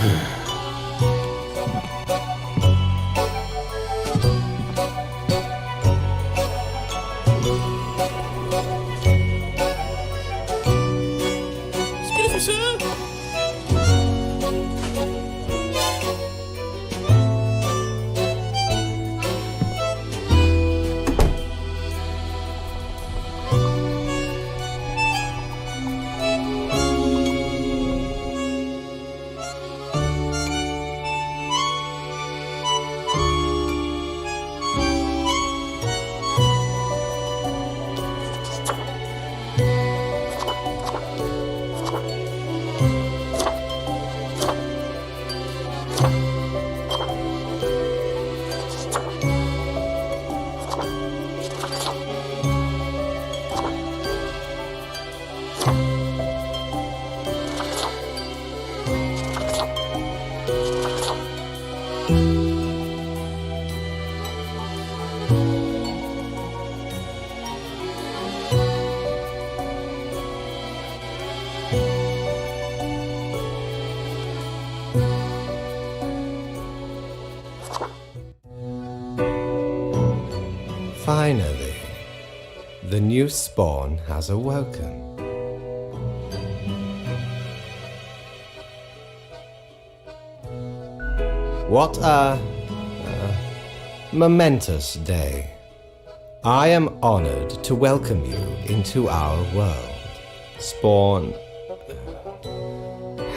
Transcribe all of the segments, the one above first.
Excuse me, sir. Finally, the new spawn has awoken. What a momentous day. I am honored to welcome you into our world. Spawn...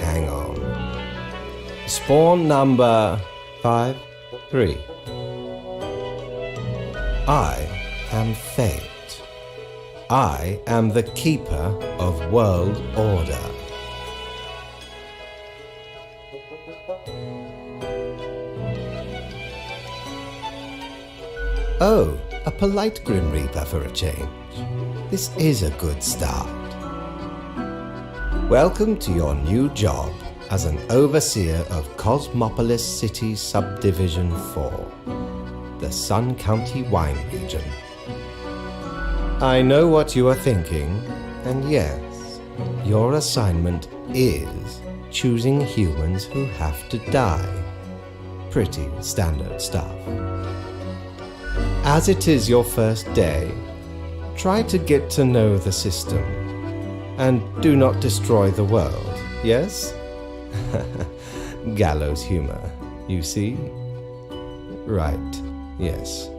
hang on. Spawn number 5-3. I am fate. I am the keeper of world order. Oh, a polite Grim Reaper for a change. This is a good start. Welcome to your new job as an overseer of Cosmopolis City Subdivision 4. The Sun County wine region. I know what you are thinking, and yes, your assignment is choosing humans who have to die. Pretty standard stuff. As it is your first day, try to get to know the system, and do not destroy the world, yes? Gallows humor, you see? Right. Yes.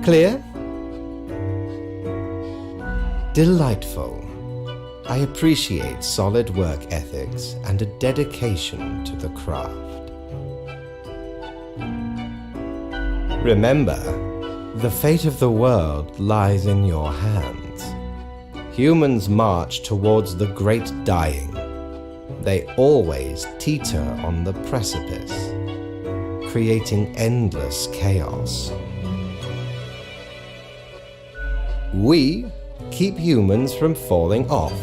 Clear? Delightful. I appreciate solid work ethics and a dedication to the craft. Remember, the fate of the world lies in your hands. Humans march towards the great dying. They always teeter on the precipice, creating endless chaos. We keep humans from falling off.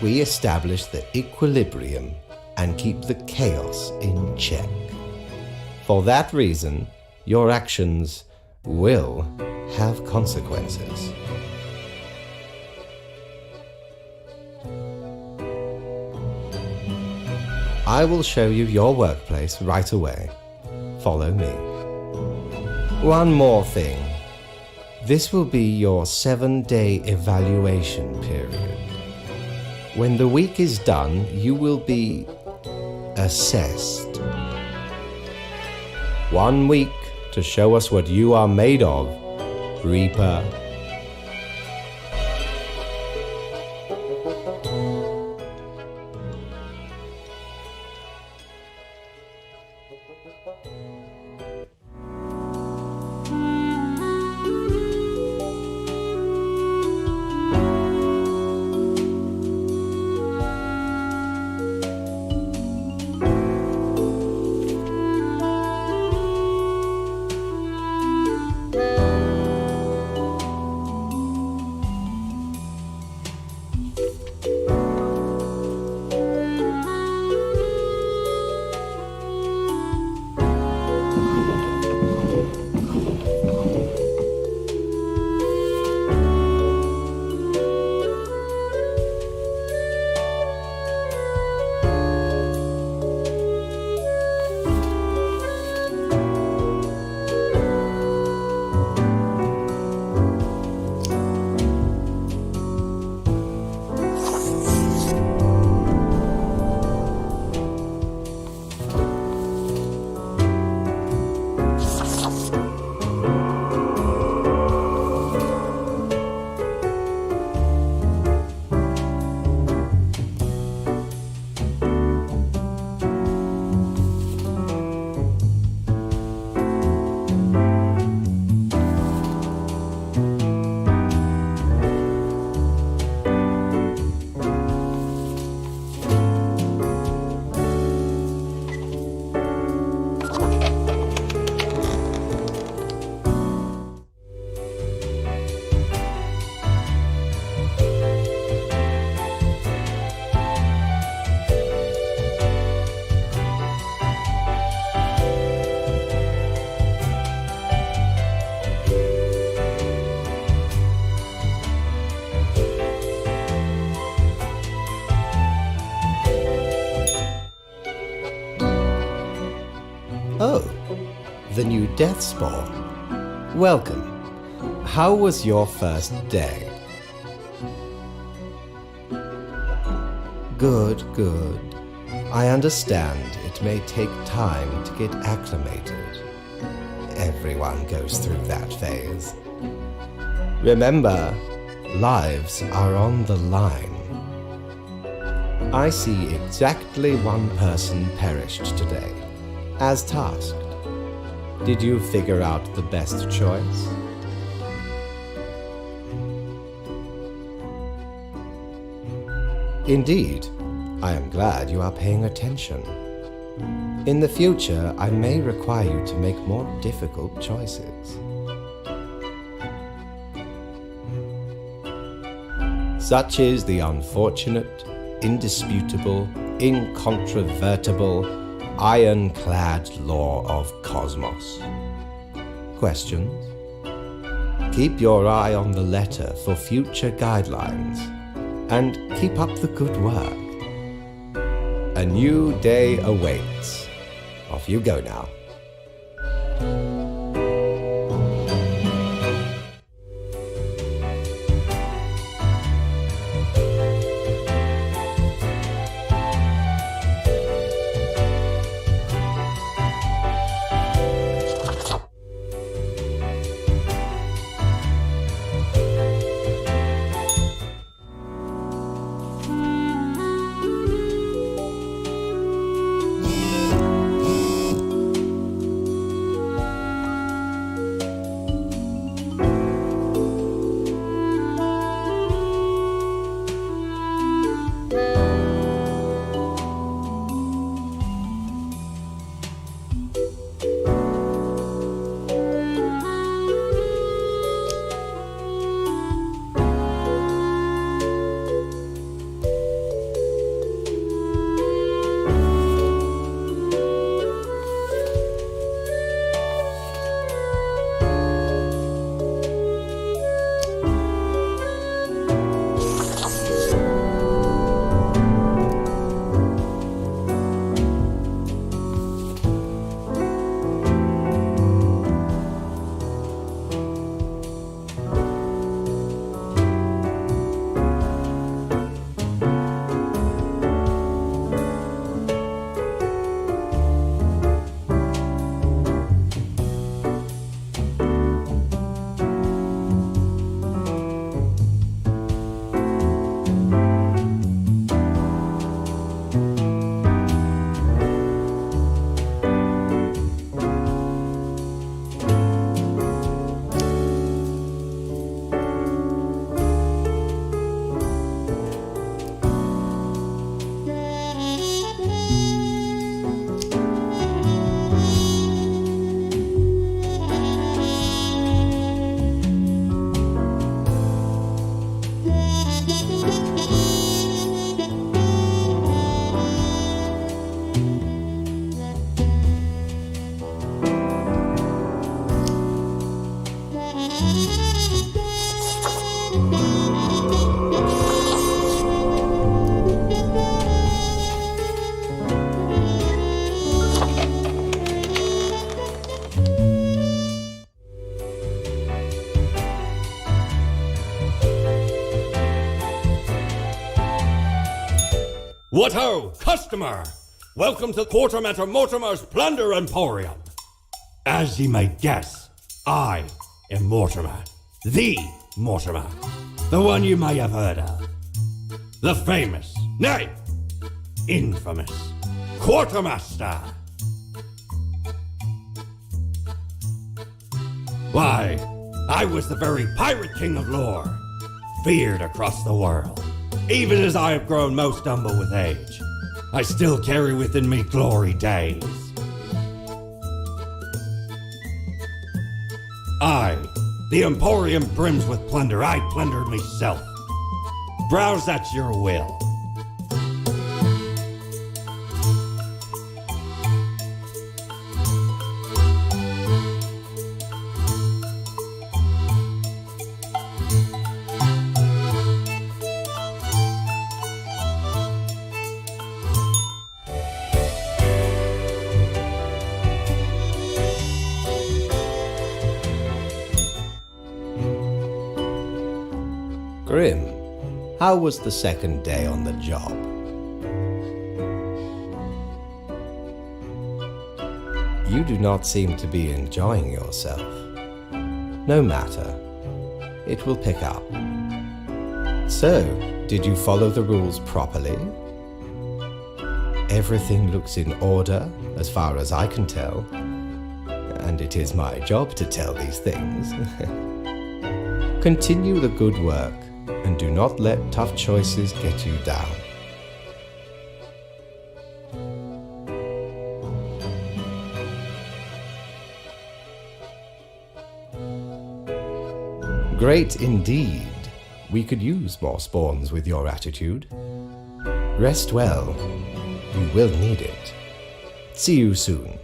We establish the equilibrium and keep the chaos in check. For that reason, your actions will have consequences. I will show you your workplace right away. Follow me. One more thing. This will be your 7-day evaluation period. When the week is done, you will be assessed. 1 week to show us what you are made of, Reaper. the new death spore. Welcome. How was your first day? Good, good. I understand it may take time to get acclimated. Everyone goes through that phase. Remember, lives are on the line. I see exactly one person perished today, as tasked. Did you figure out the best choice? Indeed, I am glad you are paying attention. In the future, I may require you to make more difficult choices. Such is the unfortunate, indisputable, incontrovertible, ironclad law of cosmos. Questions? Keep your eye on the letter for future guidelines, and keep up the good work. A new day awaits. Off you go now. What ho, customer! Welcome to Quartermaster Mortimer's Plunder Emporium. As ye may guess, I am Mortimer, the Mortimer, the one you may have heard of. The famous, nay, infamous Quartermaster. Why, I was the very pirate king of lore, feared across the world. Even as I have grown most humble with age, I still carry within me glory days. I, the Emporium brims with plunder, I plunder myself. Browse at your will. How was the second day on the job? You do not seem to be enjoying yourself. No matter. It will pick up. So, did you follow the rules properly? Everything looks in order, as far as I can tell. And it is my job to tell these things. Continue the good work, and do not let tough choices get you down. Great indeed. We could use more spawns with your attitude. Rest well. You will need it. See you soon.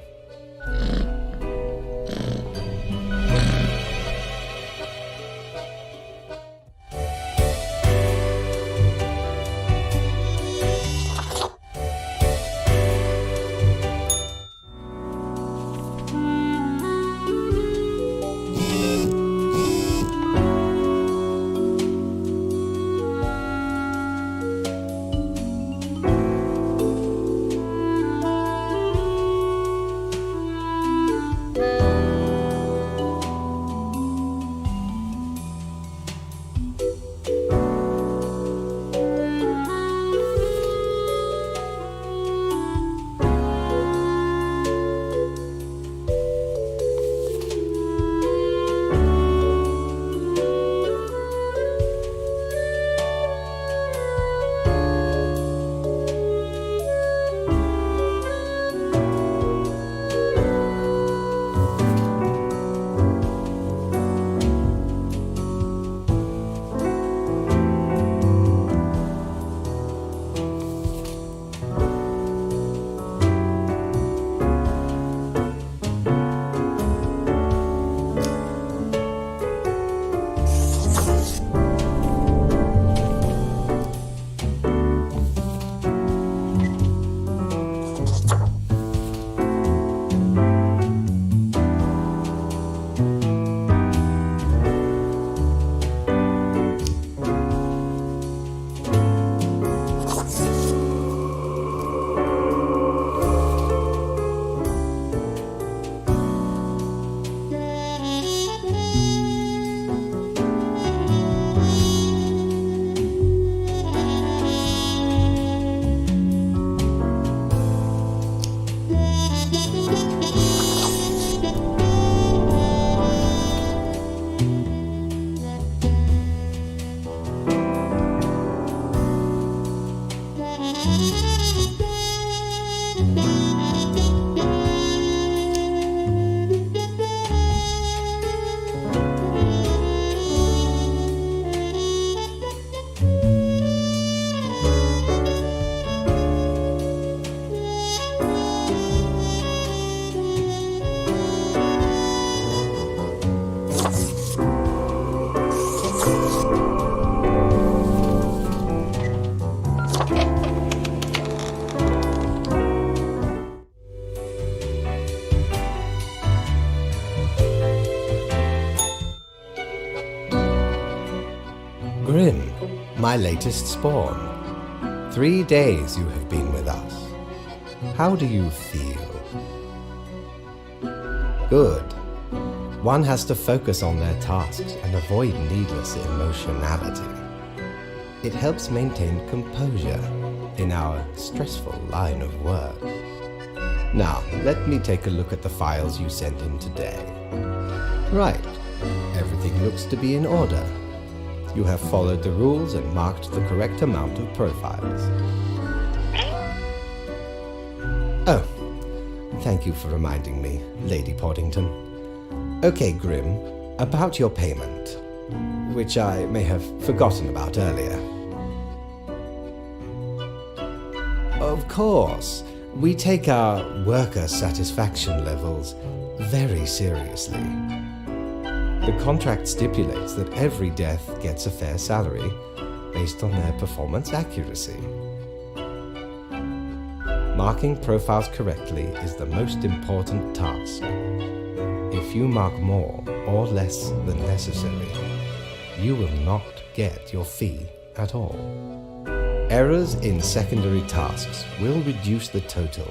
Grim, my latest spawn. 3 days you have been with us. How do you feel? Good. One has to focus on their tasks and avoid needless emotionality. It helps maintain composure in our stressful line of work. Now, let me take a look at the files you sent in today. Right. Everything looks to be in order. You have followed the rules and marked the correct amount of profiles. Oh, thank you for reminding me, Lady Poddington. Okay, Grim, about your payment, which I may have forgotten about earlier. Of course, we take our worker satisfaction levels very seriously. The contract stipulates that every death gets a fair salary based on their performance accuracy. Marking profiles correctly is the most important task. If you mark more or less than necessary, you will not get your fee at all. Errors in secondary tasks will reduce the total,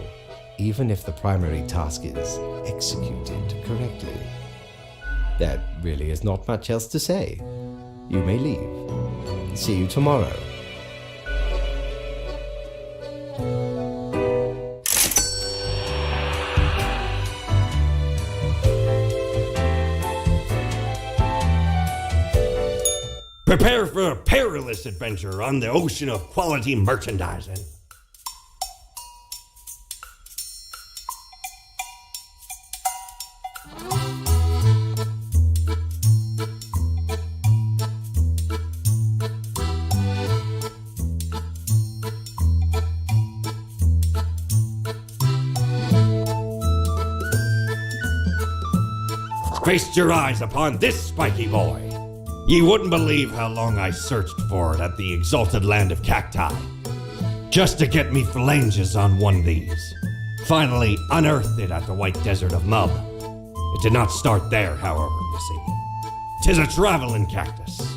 even if the primary task is executed correctly. There really is not much else to say. You may leave. See you tomorrow. Prepare for a perilous adventure on the ocean of quality merchandising. Feast your eyes upon this spiky boy. Ye wouldn't believe how long I searched for it at the exalted land of cacti, just to get me phalanges on one of these. Finally unearthed it at the white desert of Mub. It did not start there, however, you see. 'Tis a traveling cactus.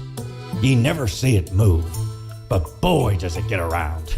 Ye never see it move, but boy does it get around.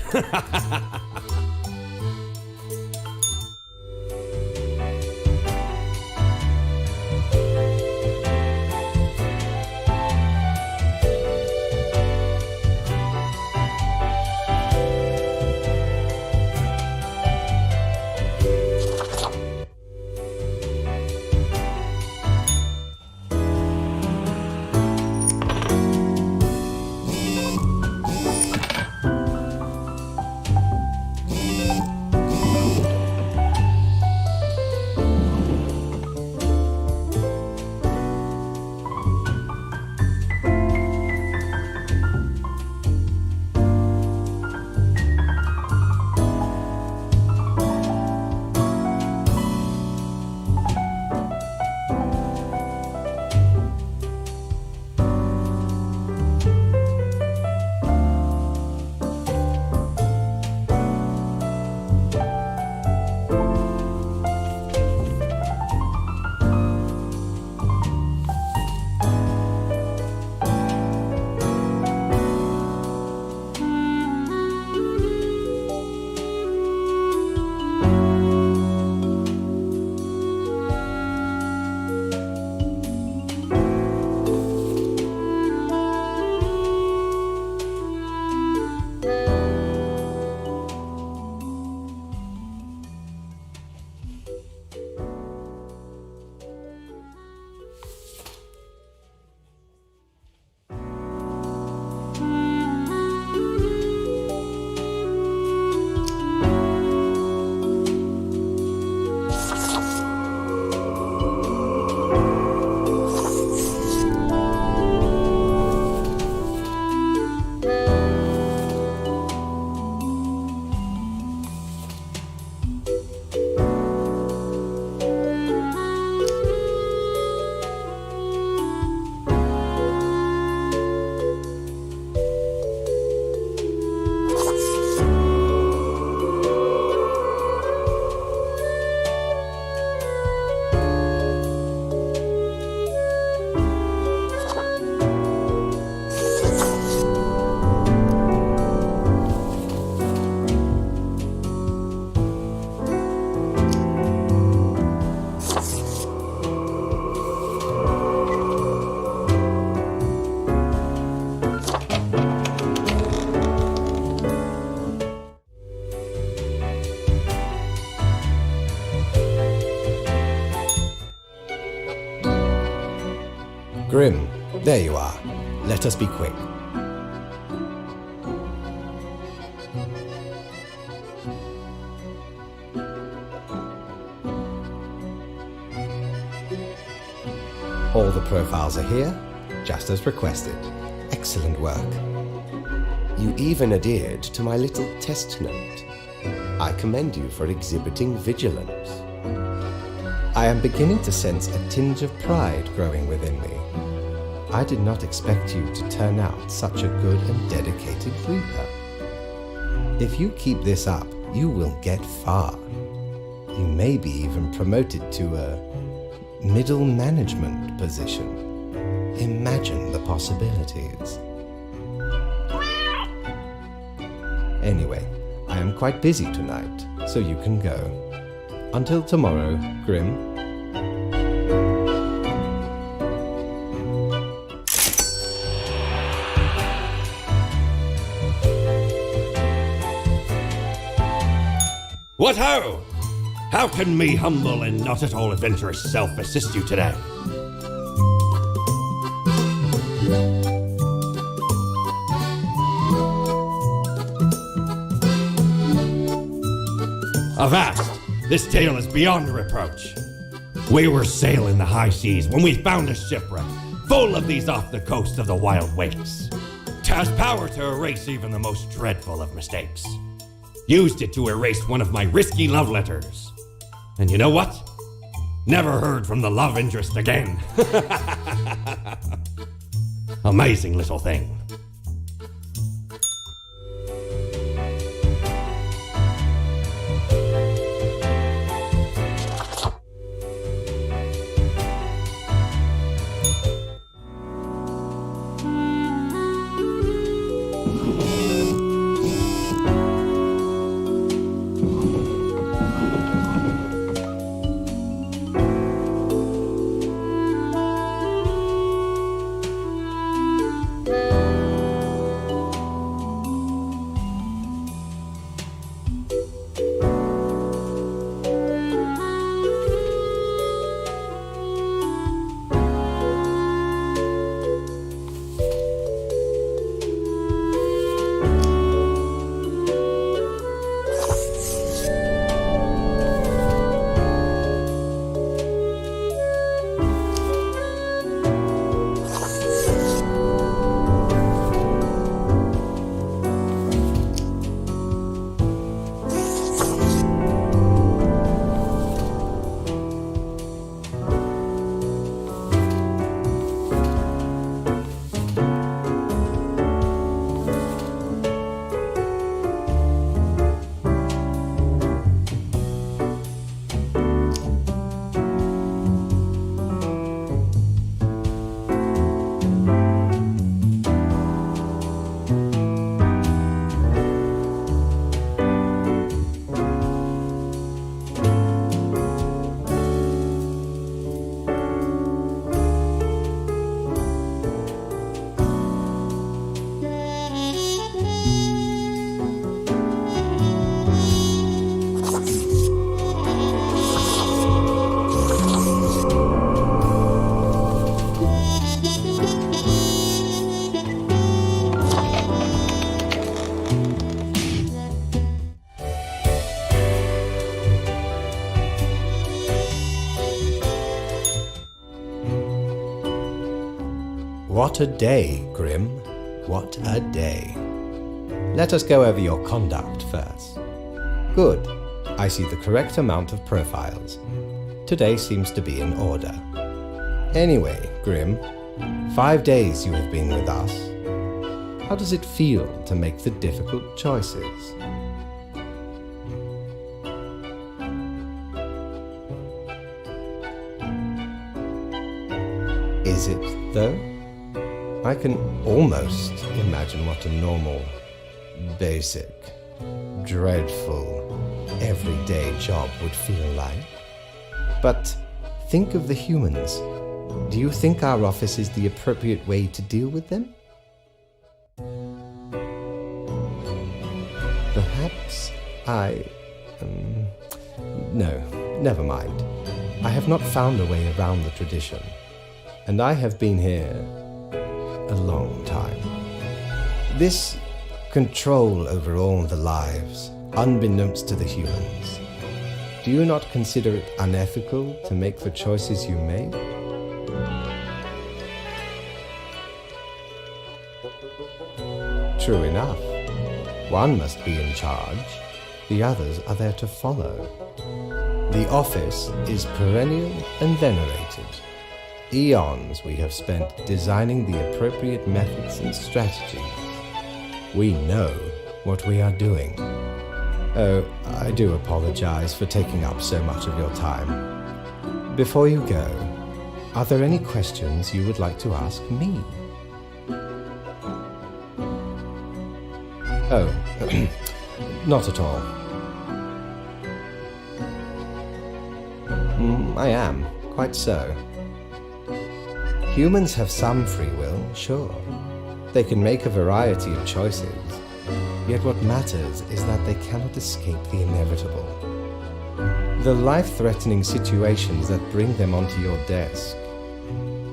Grim, there you are. Let us be quick. All the profiles are here, just as requested. Excellent work. You even adhered to my little test note. I commend you for exhibiting vigilance. I am beginning to sense a tinge of pride growing within me. I did not expect you to turn out such a good and dedicated reaper. If you keep this up, you will get far. You may be even promoted to a middle management position. Imagine the possibilities. Anyway, I am quite busy tonight, so you can go. Until tomorrow, Grim. What ho! How can me humble and not at all adventurous self assist you today? Avast! This tale is beyond reproach. We were sailing the high seas when we found a shipwreck full of these off the coast of the wild wakes. 'Twas power to erase even the most dreadful of mistakes. Used it to erase one of my risky love letters. And you know what? Never heard from the love interest again. Amazing little thing. What a day, Grim. What a day. Let us go over your conduct first. Good. I see the correct amount of profiles. Today seems to be in order. Anyway, Grim, 5 days you have been with us. How does it feel to make the difficult choices? Is it, though? I can almost imagine what a normal, basic, dreadful, everyday job would feel like. But think of the humans. Do you think our office is the appropriate way to deal with them? Perhaps No, never mind. I have not found a way around the tradition, and I have been here a long time. This control over all the lives, unbeknownst to the humans, do you not consider it unethical to make the choices you made? True enough. One must be in charge. The others are there to follow. The office is perennial and venerated. Eons we have spent designing the appropriate methods and strategies. We know what we are doing. Oh, I do apologize for taking up so much of your time. Before you go, are there any questions you would like to ask me? Oh, Not at all. I am, quite so. Humans have some free will, sure. They can make a variety of choices. Yet what matters is that they cannot escape the inevitable. The life-threatening situations that bring them onto your desk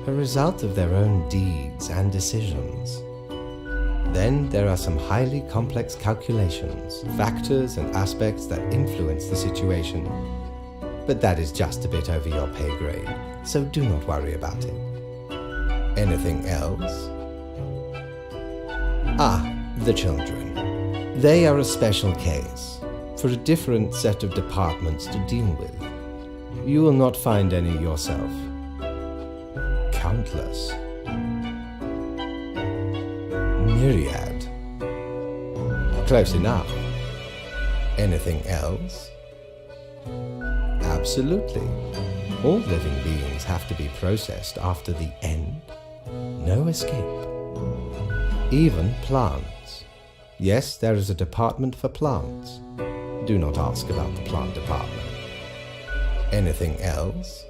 are a result of their own deeds and decisions. Then there are some highly complex calculations, factors and aspects that influence the situation. But that is just a bit over your pay grade, so do not worry about it. Anything else? The children. They are a special case, for a different set of departments to deal with. You will not find any yourself. Countless. Myriad. Close enough. Anything else? Absolutely. All living beings have to be processed after the end. No escape. Even plants. Yes, there is a department for plants. Do not ask about the plant department. Anything else?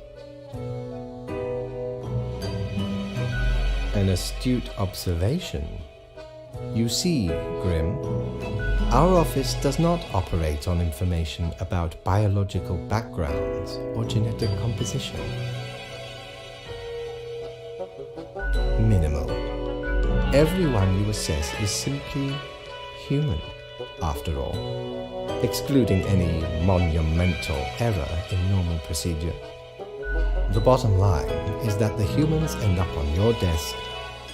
An astute observation. You see, Grimm, our office does not operate on information about biological backgrounds or genetic composition. Minimal. Everyone you assess is simply human, after all, excluding any monumental error in normal procedure. The bottom line is that the humans end up on your desk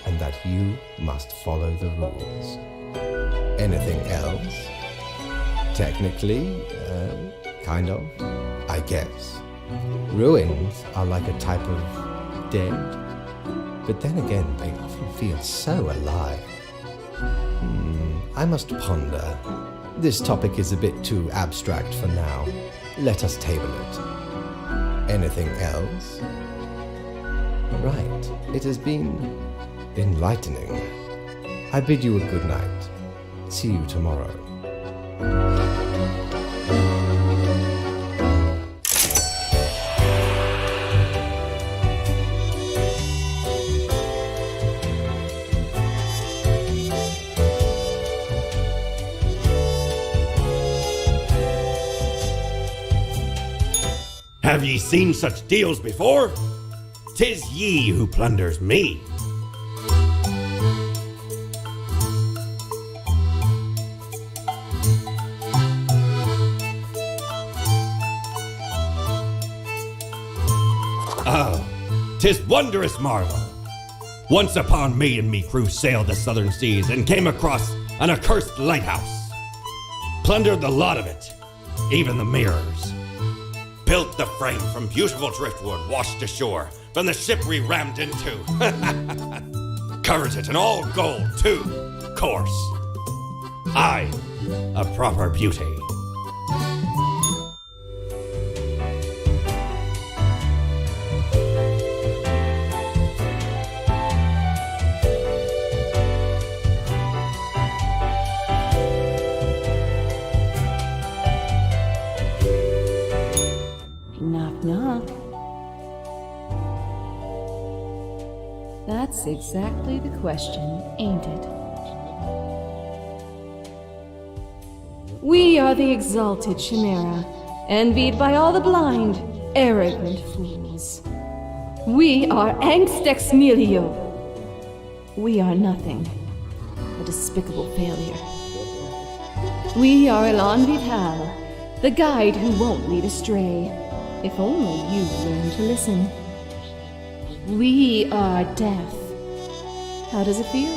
and that you must follow the rules. Anything else? Technically, kind of, I guess. Ruins are like a type of dead, but then again, they often feel so alive. I must ponder. This topic is a bit too abstract for now. Let us table it. Anything else? Right, it has been enlightening. I bid you a good night. See you tomorrow. Have ye seen such deals before? 'Tis ye who plunders me. Oh, 'tis wondrous marvel. Once upon me and me crew sailed the southern seas and came across an accursed lighthouse. Plundered the lot of it, even the mirrors. Built the frame from beautiful driftwood washed ashore from the ship we rammed into. Covers it in all gold, too, course. Aye, a proper beauty. Knock, knock. That's exactly the question, ain't it? We are the exalted Chimera, envied by all the blind, arrogant fools. We are Angst ex nihilo. We are nothing, a despicable failure. We are Elan Vital, the guide who won't lead astray. If only you learn to listen. We are death. How does it feel?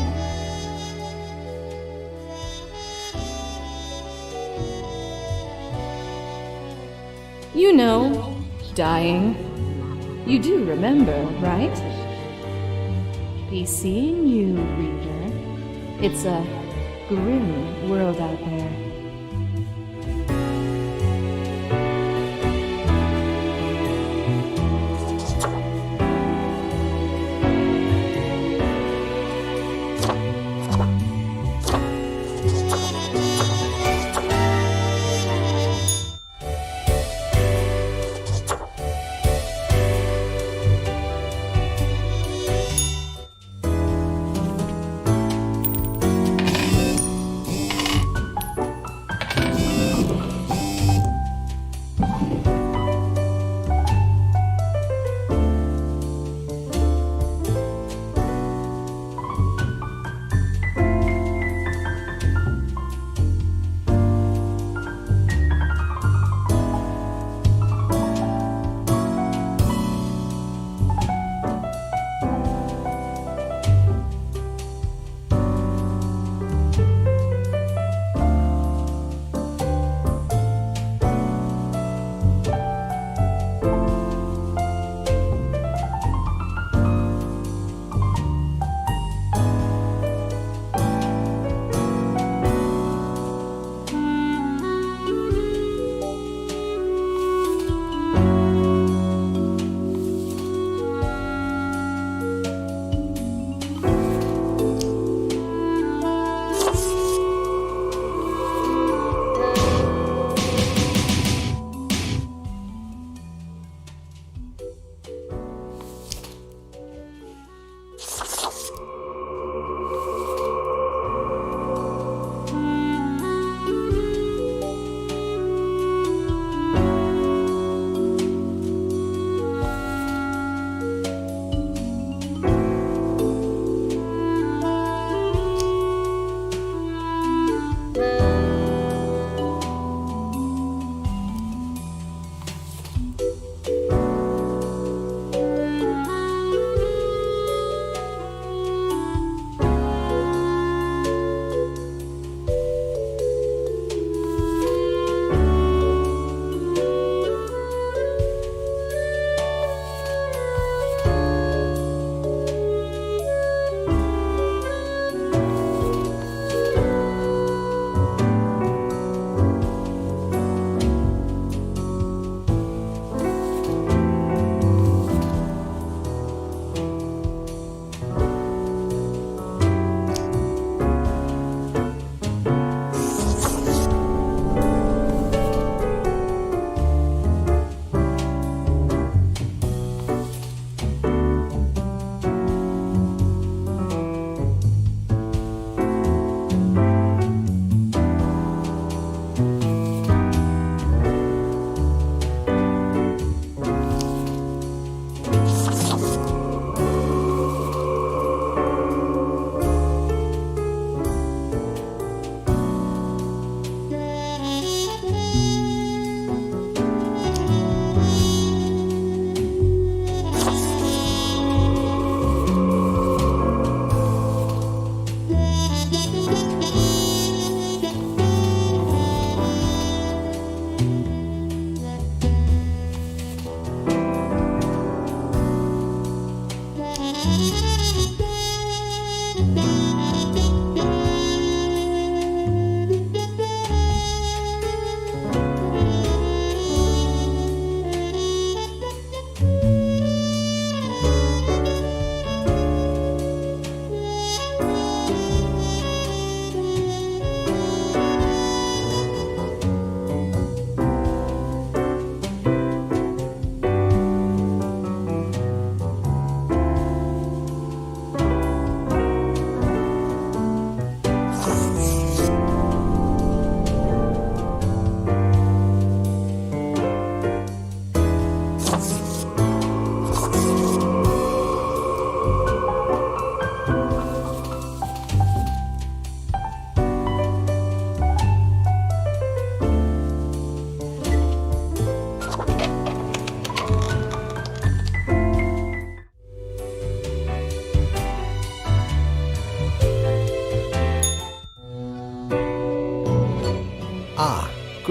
You know, dying. You do remember, right? Be seeing you, reader. It's a grim world out there.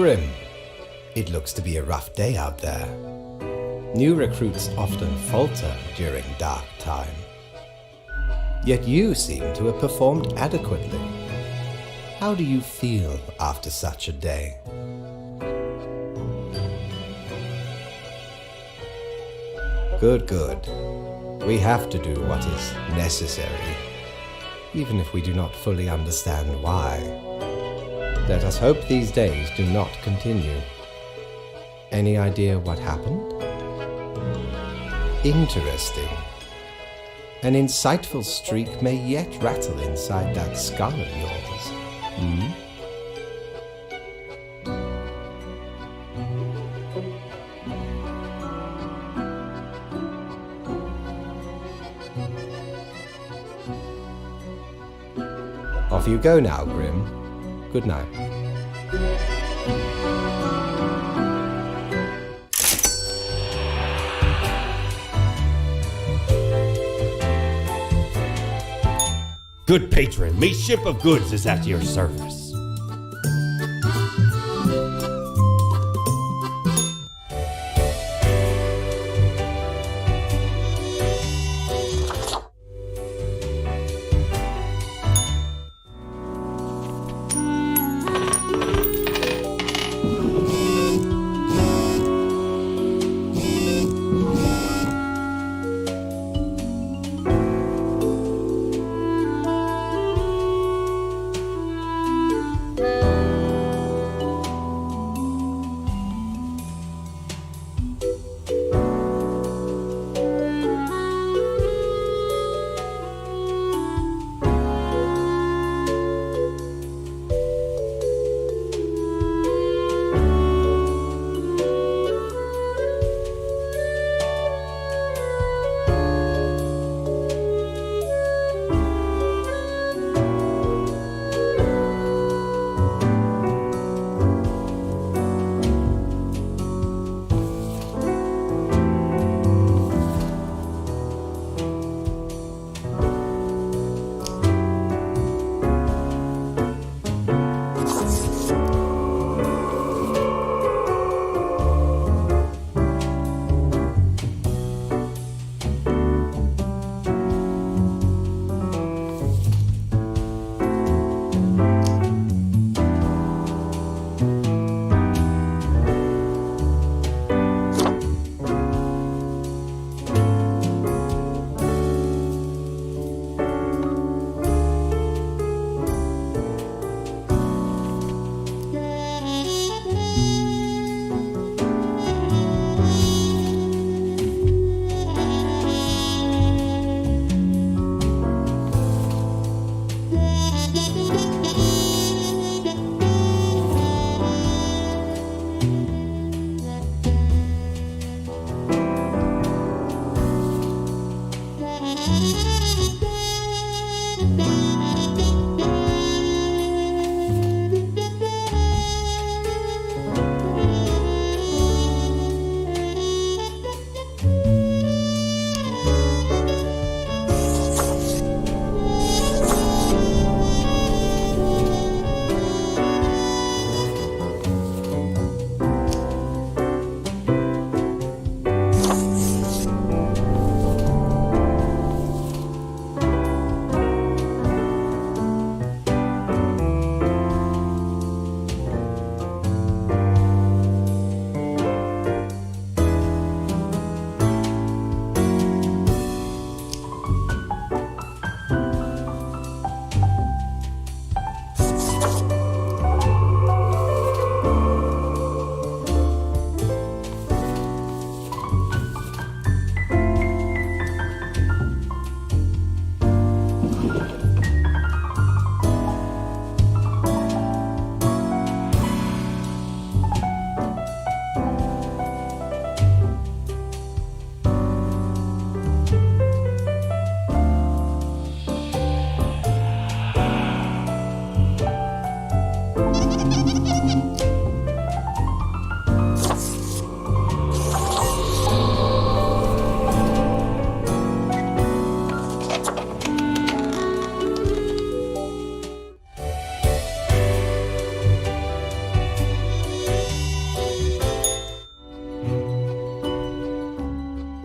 Grim. It looks to be a rough day out there. New recruits often falter during dark time. Yet you seem to have performed adequately. How do you feel after such a day? Good, good. We have to do what is necessary, even if we do not fully understand why. Let us hope these days do not continue. Any idea what happened? Interesting. An insightful streak may yet rattle inside that skull of yours. Hmm? Off you go now, Grim. Good night. Good patron, me ship of goods is at your service.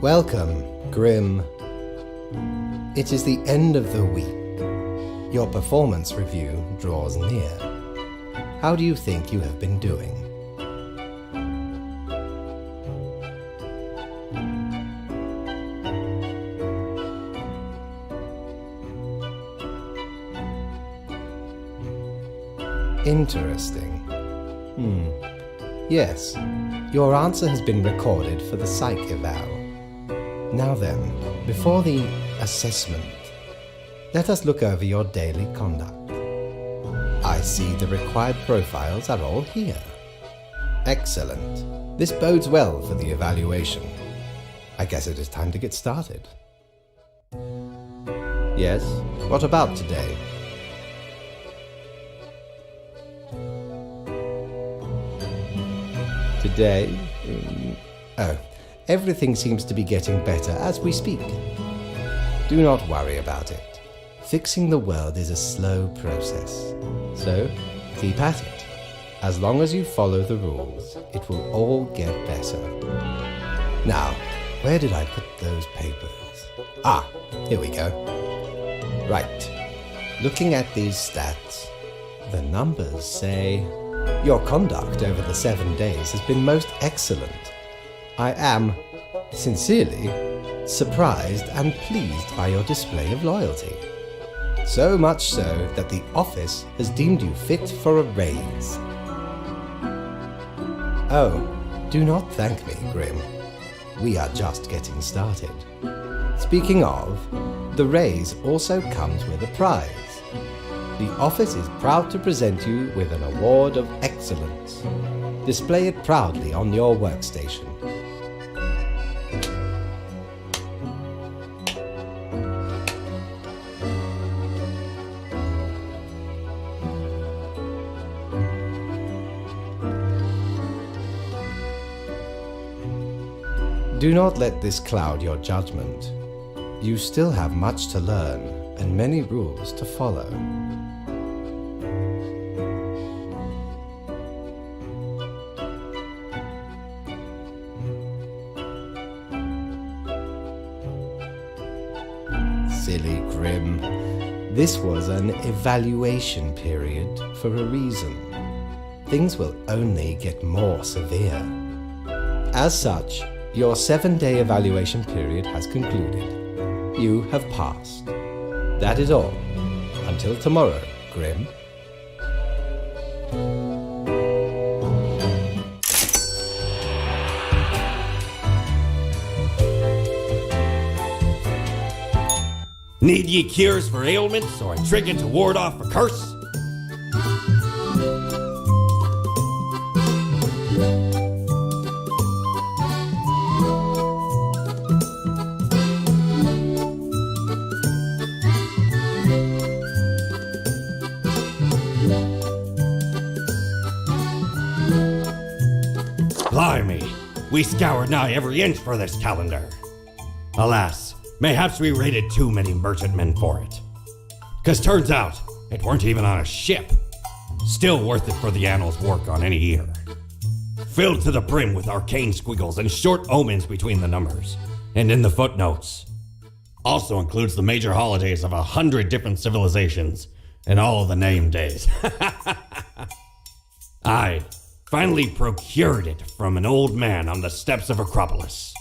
Welcome, Grim. It is the end of the week. Your performance review draws near. How do you think you have been doing? Interesting. Yes, your answer has been recorded for the psych eval. Now then, before the assessment, let us look over your daily conduct. I see the required profiles are all here. Excellent. This bodes well for the evaluation. I guess it is time to get started. Yes, what about today? Today? Everything seems to be getting better as we speak. Do not worry about it. Fixing the world is a slow process. So, keep at it. As long as you follow the rules, it will all get better. Now, where did I put those papers? Ah, here we go. Right. Looking at these stats, the numbers say your conduct over the 7 days has been most excellent. I am, sincerely, surprised and pleased by your display of loyalty. So much so that the office has deemed you fit for a raise. Oh, do not thank me, Grim. We are just getting started. Speaking of, the raise also comes with a prize. The office is proud to present you with an award of excellence. Display it proudly on your workstation. Do not let this cloud your judgment. You still have much to learn and many rules to follow. Silly Grim. This was an evaluation period for a reason. Things will only get more severe. As such, your 7-day evaluation period has concluded. You have passed. That is all. Until tomorrow, Grim. Need ye cures for ailments or a trinket to ward off a curse? Blimey, we scoured nigh every inch for this calendar. Alas, mayhaps we raided too many merchantmen for it. 'Cause turns out, it weren't even on a ship. Still worth it for the annals' work on any year. Filled to the brim with arcane squiggles and short omens between the numbers, and in the footnotes. Also includes the major holidays of 100 different civilizations, and all the name days. I finally procured it from an old man on the steps of Acropolis.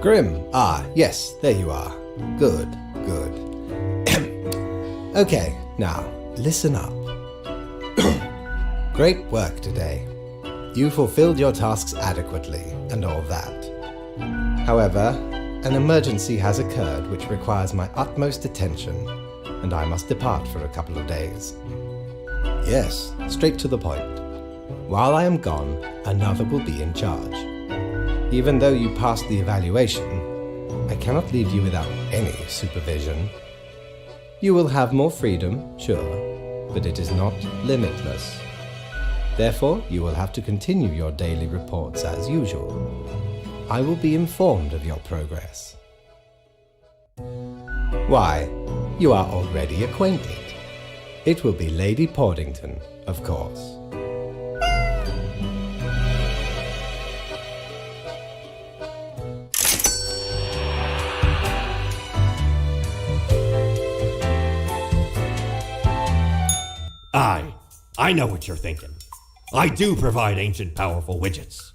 Grim. Ah, yes, there you are. Good, good. Okay, now, listen up. Great work today. You fulfilled your tasks adequately, and all that. However, an emergency has occurred which requires my utmost attention, and I must depart for a couple of days. Yes, straight to the point. While I am gone, another will be in charge. Even though you passed the evaluation, I cannot leave you without any supervision. You will have more freedom, sure, but it is not limitless. Therefore, you will have to continue your daily reports as usual. I will be informed of your progress. Why, you are already acquainted. It will be Lady Portington, of course. I know what you're thinking. I do provide ancient powerful widgets.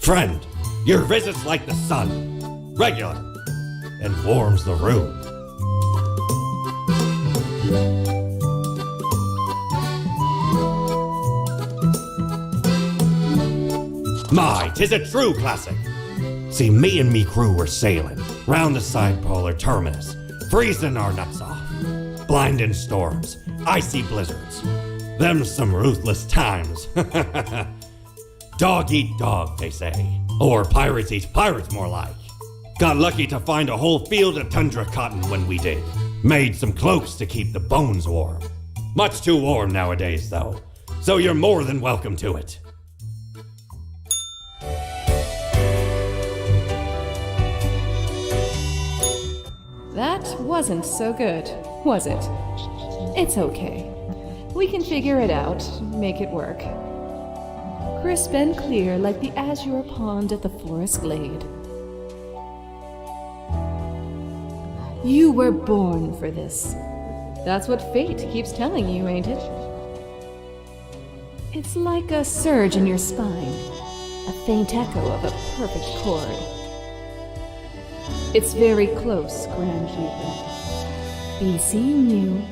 Friend, your visit's like the sun, regular, and warms the room. My, 'tis a true classic. See, me and me crew were sailing round the side polar terminus, freezing our nuts off. Blinding storms, icy blizzards. Them's some ruthless times. Dog eat dog, they say. Or pirates eat pirates, more like. Got lucky to find a whole field of tundra cotton when we did. Made some cloaks to keep the bones warm. Much too warm nowadays, though. So you're more than welcome to it. That wasn't so good. Was it? It's okay. We can figure it out, make it work. Crisp and clear like the azure pond at the forest glade. You were born for this. That's what fate keeps telling you, ain't it? It's like a surge in your spine, a faint echo of a perfect chord. It's very close, Grand Reaper. Be seeing you.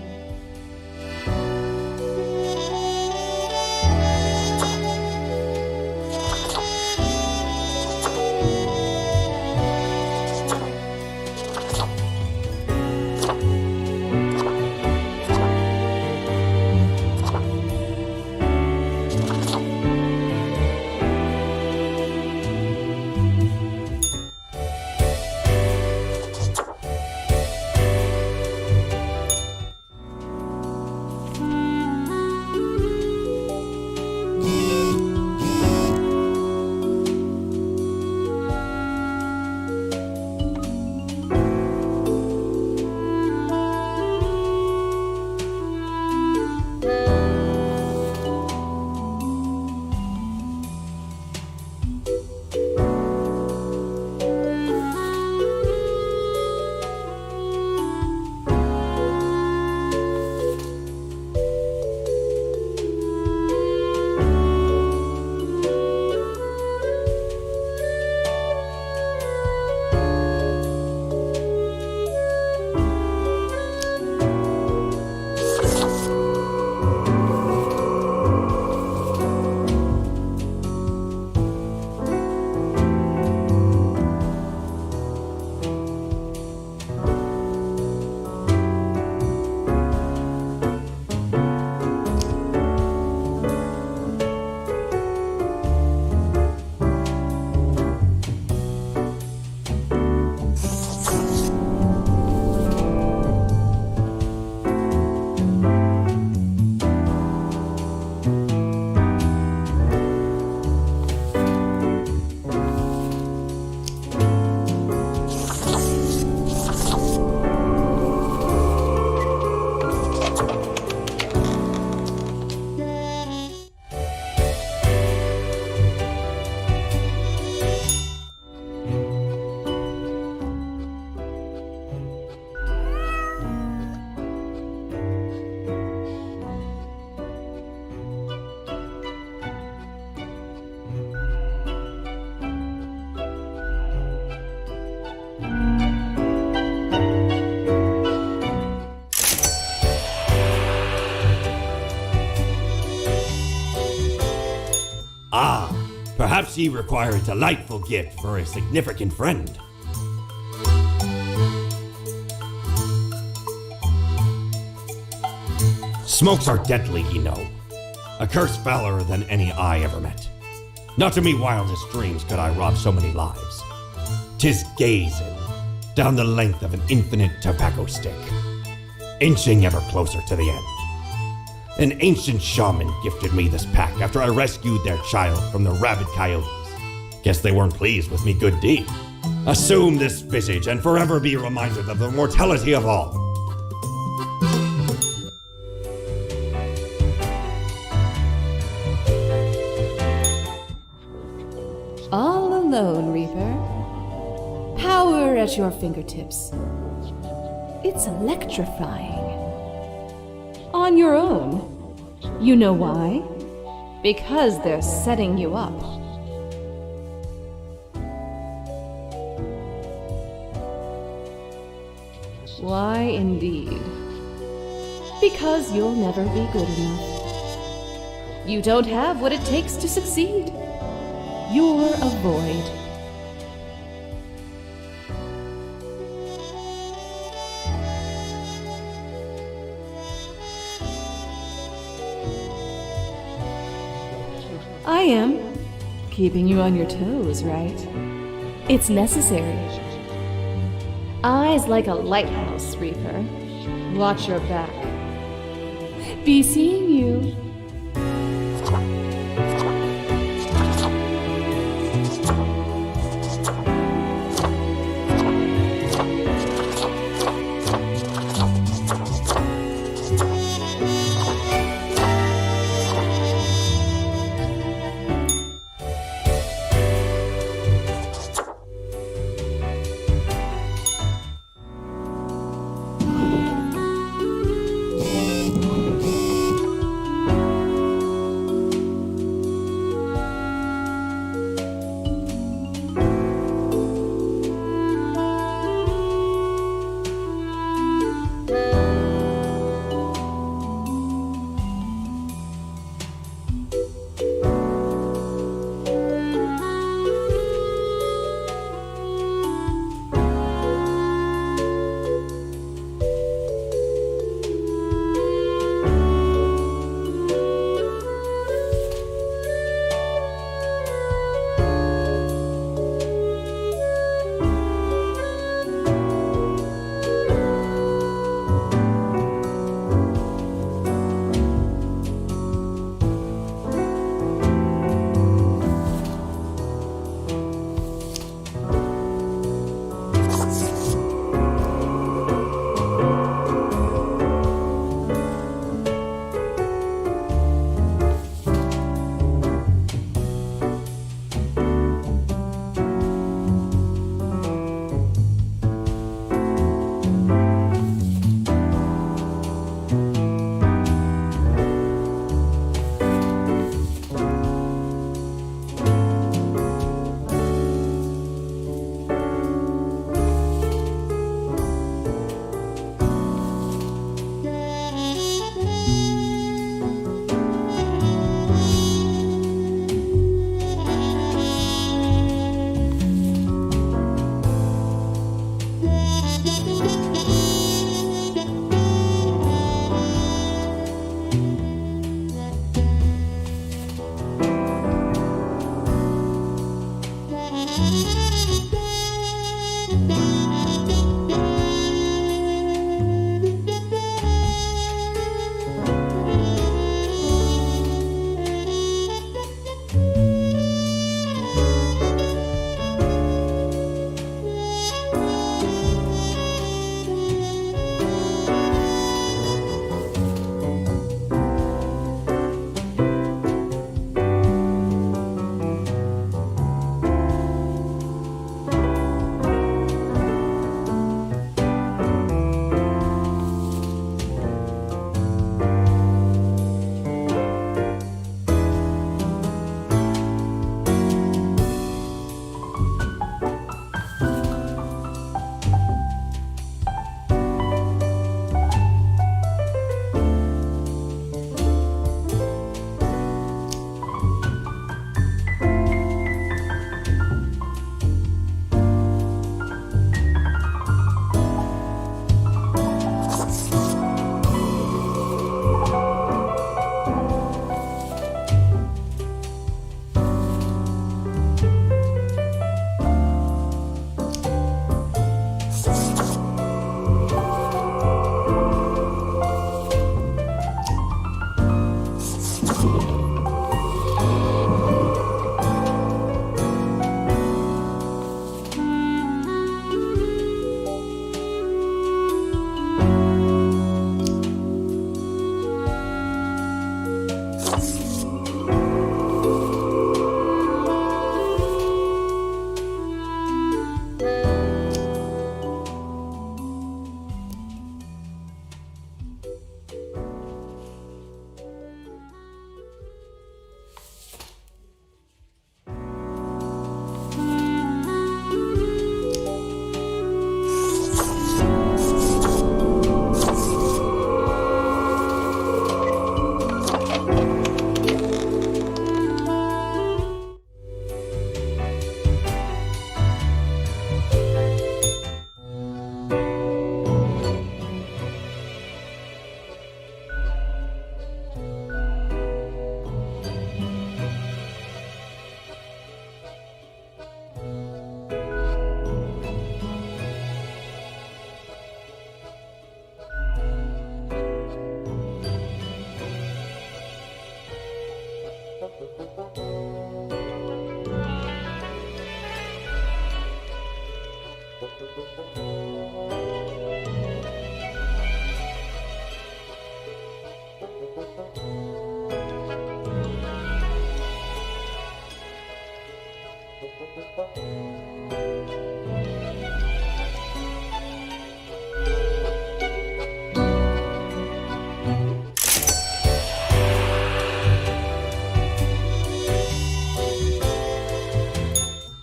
Ah, perhaps ye require a delightful gift for a significant friend. Smokes are deadly, ye know. A curse fouler than any I ever met. Not in me wildest dreams could I rob so many lives. 'Tis gazing down the length of an infinite tobacco stick, inching ever closer to the end. An ancient shaman gifted me this pack after I rescued their child from the rabid coyotes. Guess they weren't pleased with me good deed. Assume this visage and forever be reminded of the mortality of all. All alone, Reaper. Power at your fingertips. It's electrifying. On your own. You know why? Because they're setting you up. Why, indeed. Because you'll never be good enough. You don't have what it takes to succeed. You're a void. I am. Keeping you on your toes, right? It's necessary. Eyes like a lighthouse, Reaper. Watch your back. Be seeing you.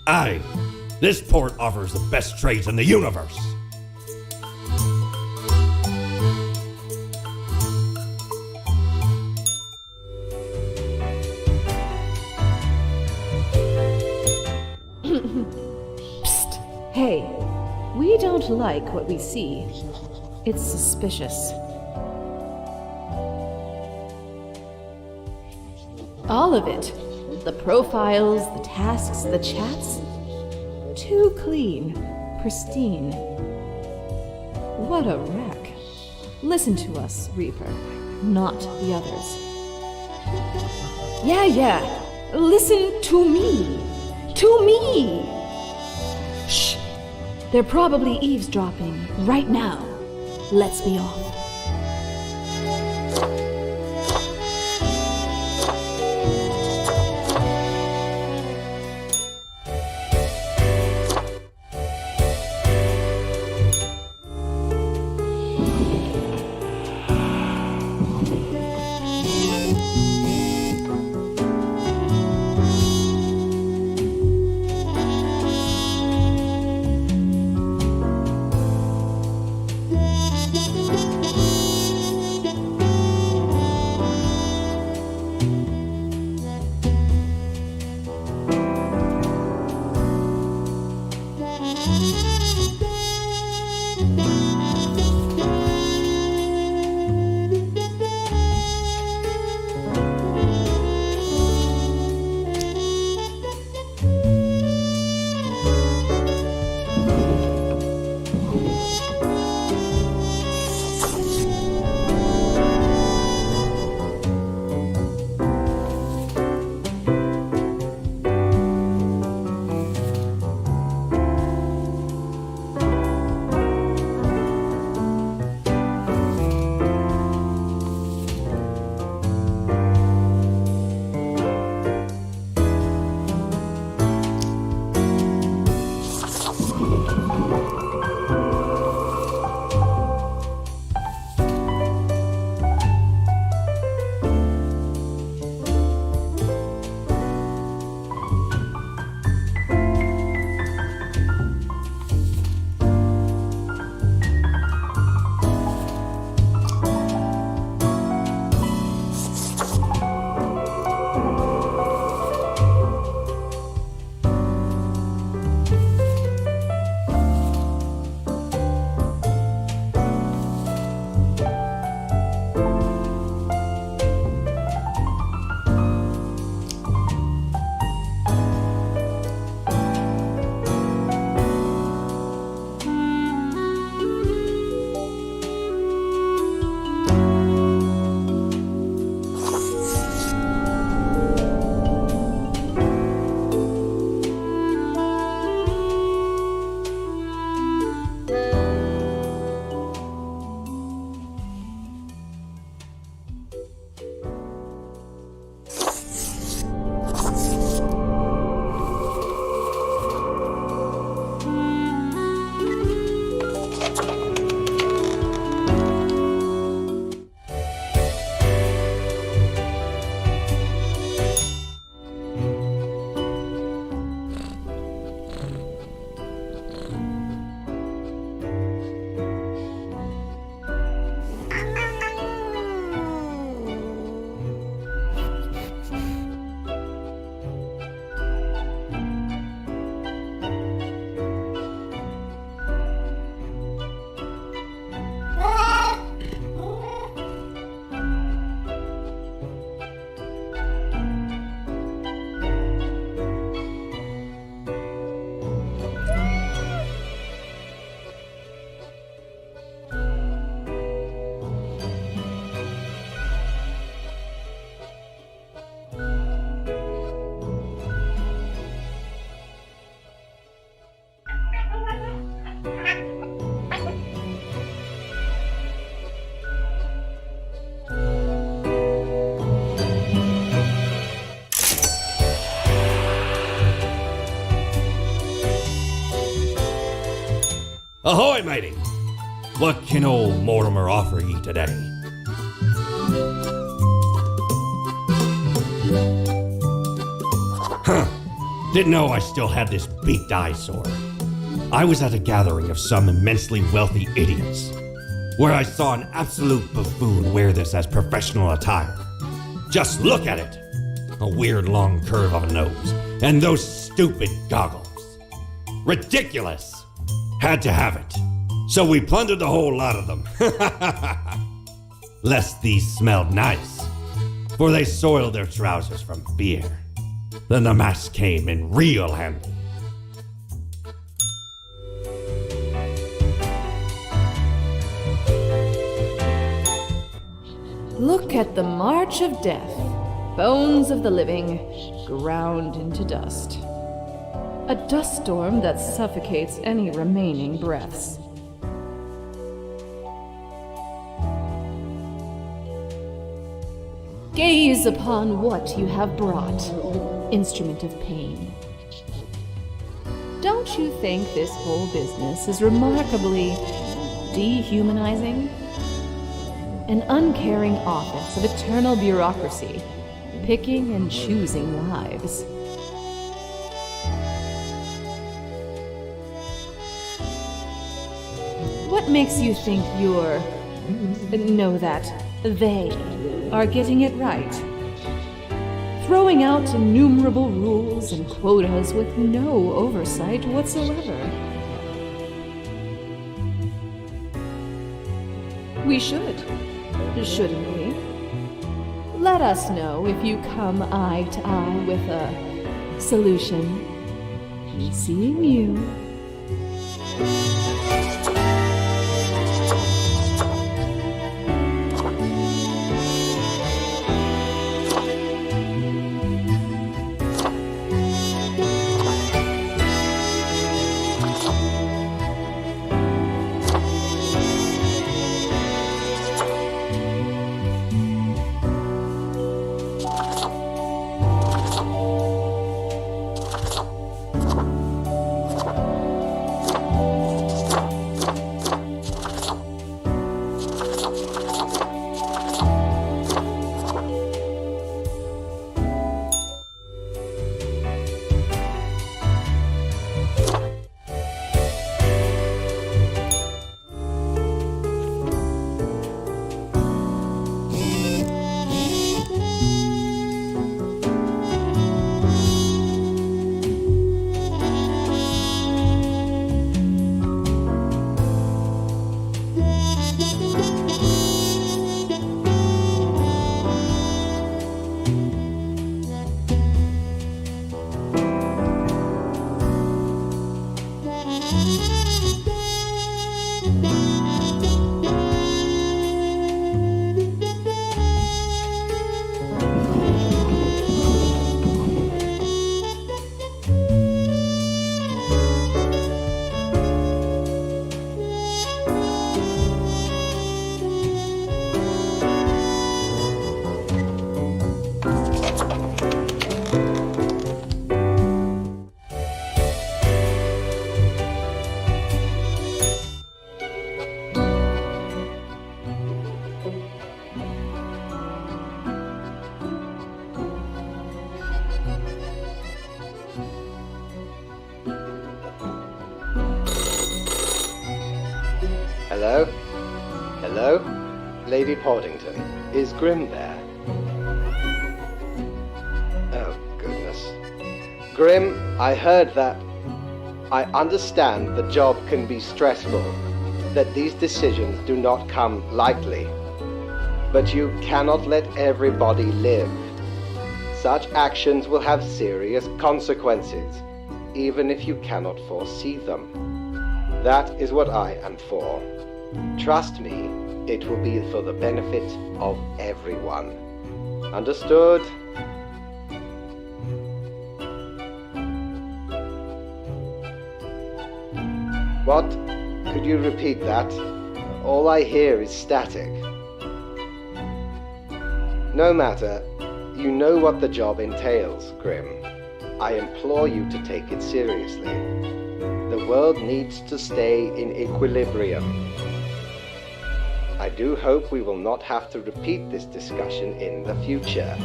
Aye, this port offers the best trades in the universe. Psst. Hey, we don't like what we see. It's suspicious. All of it. The profiles, the tasks, the chats. Too clean, pristine. What a wreck. Listen to us, Reaper, not the others. Yeah. Listen to me. To me! Shh. They're probably eavesdropping right now. Let's be off. Ahoy, matey! What can old Mortimer offer ye today? Huh. Didn't know I still had this beaked eyesore. I was at a gathering of some immensely wealthy idiots, where I saw an absolute buffoon wear this as professional attire. Just look at it! A weird long curve of a nose, and those stupid goggles. Ridiculous! Had to have it. So we plundered the whole lot of them. Lest these smelled nice, for they soiled their trousers from beer. Then the mask came in real handy. Look at the march of death. Bones of the living, ground into dust. A dust storm that suffocates any remaining breaths. Gaze upon what you have brought, instrument of pain. Don't you think this whole business is remarkably dehumanizing? An uncaring office of eternal bureaucracy, picking and choosing lives. What makes you think they are getting it right? Throwing out innumerable rules and quotas with no oversight whatsoever. We should, shouldn't we? Let us know if you come eye to eye with a solution. Seeing you. Hello? Hello? Lady Portington, is Grim there? Oh, goodness. Grim, I heard that. I understand the job can be stressful, that these decisions do not come lightly. But you cannot let everybody live. Such actions will have serious consequences, even if you cannot foresee them. That is what I am for. Trust me, it will be for the benefit of everyone. Understood? What? Could you repeat that? All I hear is static. No matter. You know what the job entails, Grim. I implore you to take it seriously. The the world needs to stay in equilibrium. I do hope we will not have to repeat this discussion in the future.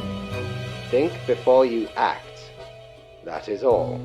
Think before you act. That is all.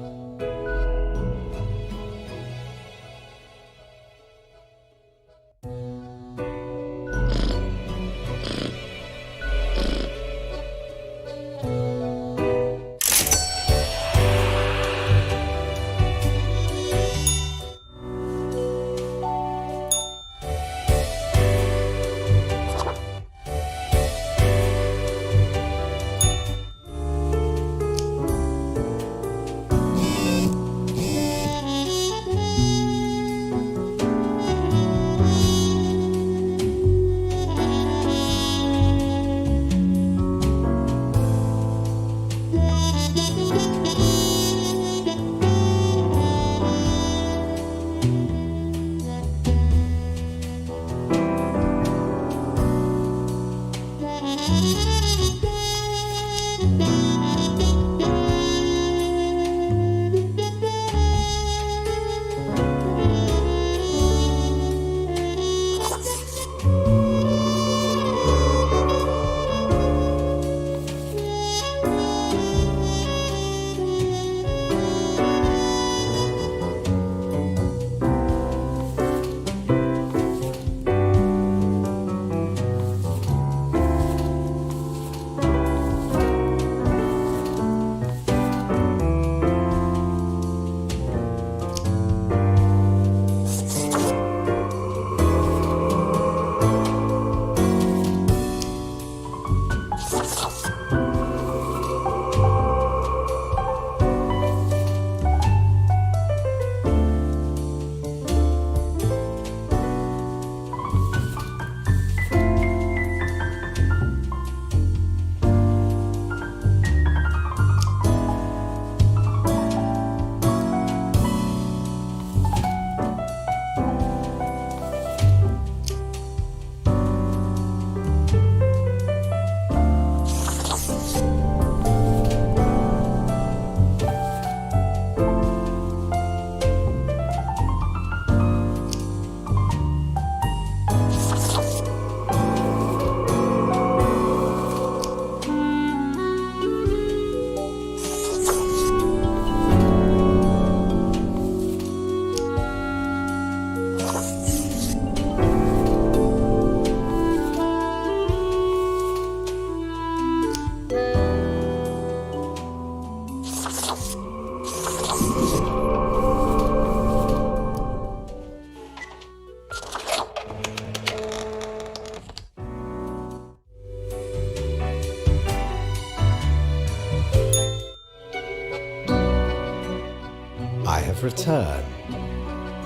Return.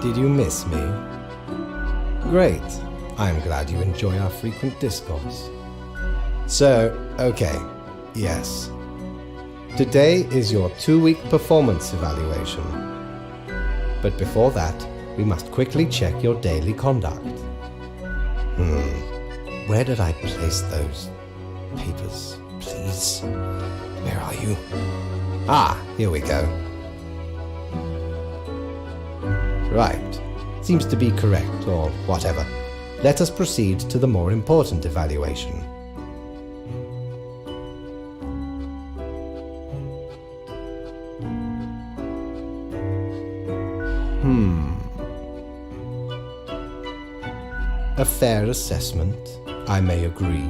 Did you miss me? Great. I'm glad you enjoy our frequent discourse. So, okay, yes. Today is your 2-week performance evaluation. But before that, we must quickly check your daily conduct. Where did I place those papers, please? Where are you? Ah, here we go. Right. Seems to be correct, or whatever. Let us proceed to the more important evaluation. A fair assessment, I may agree.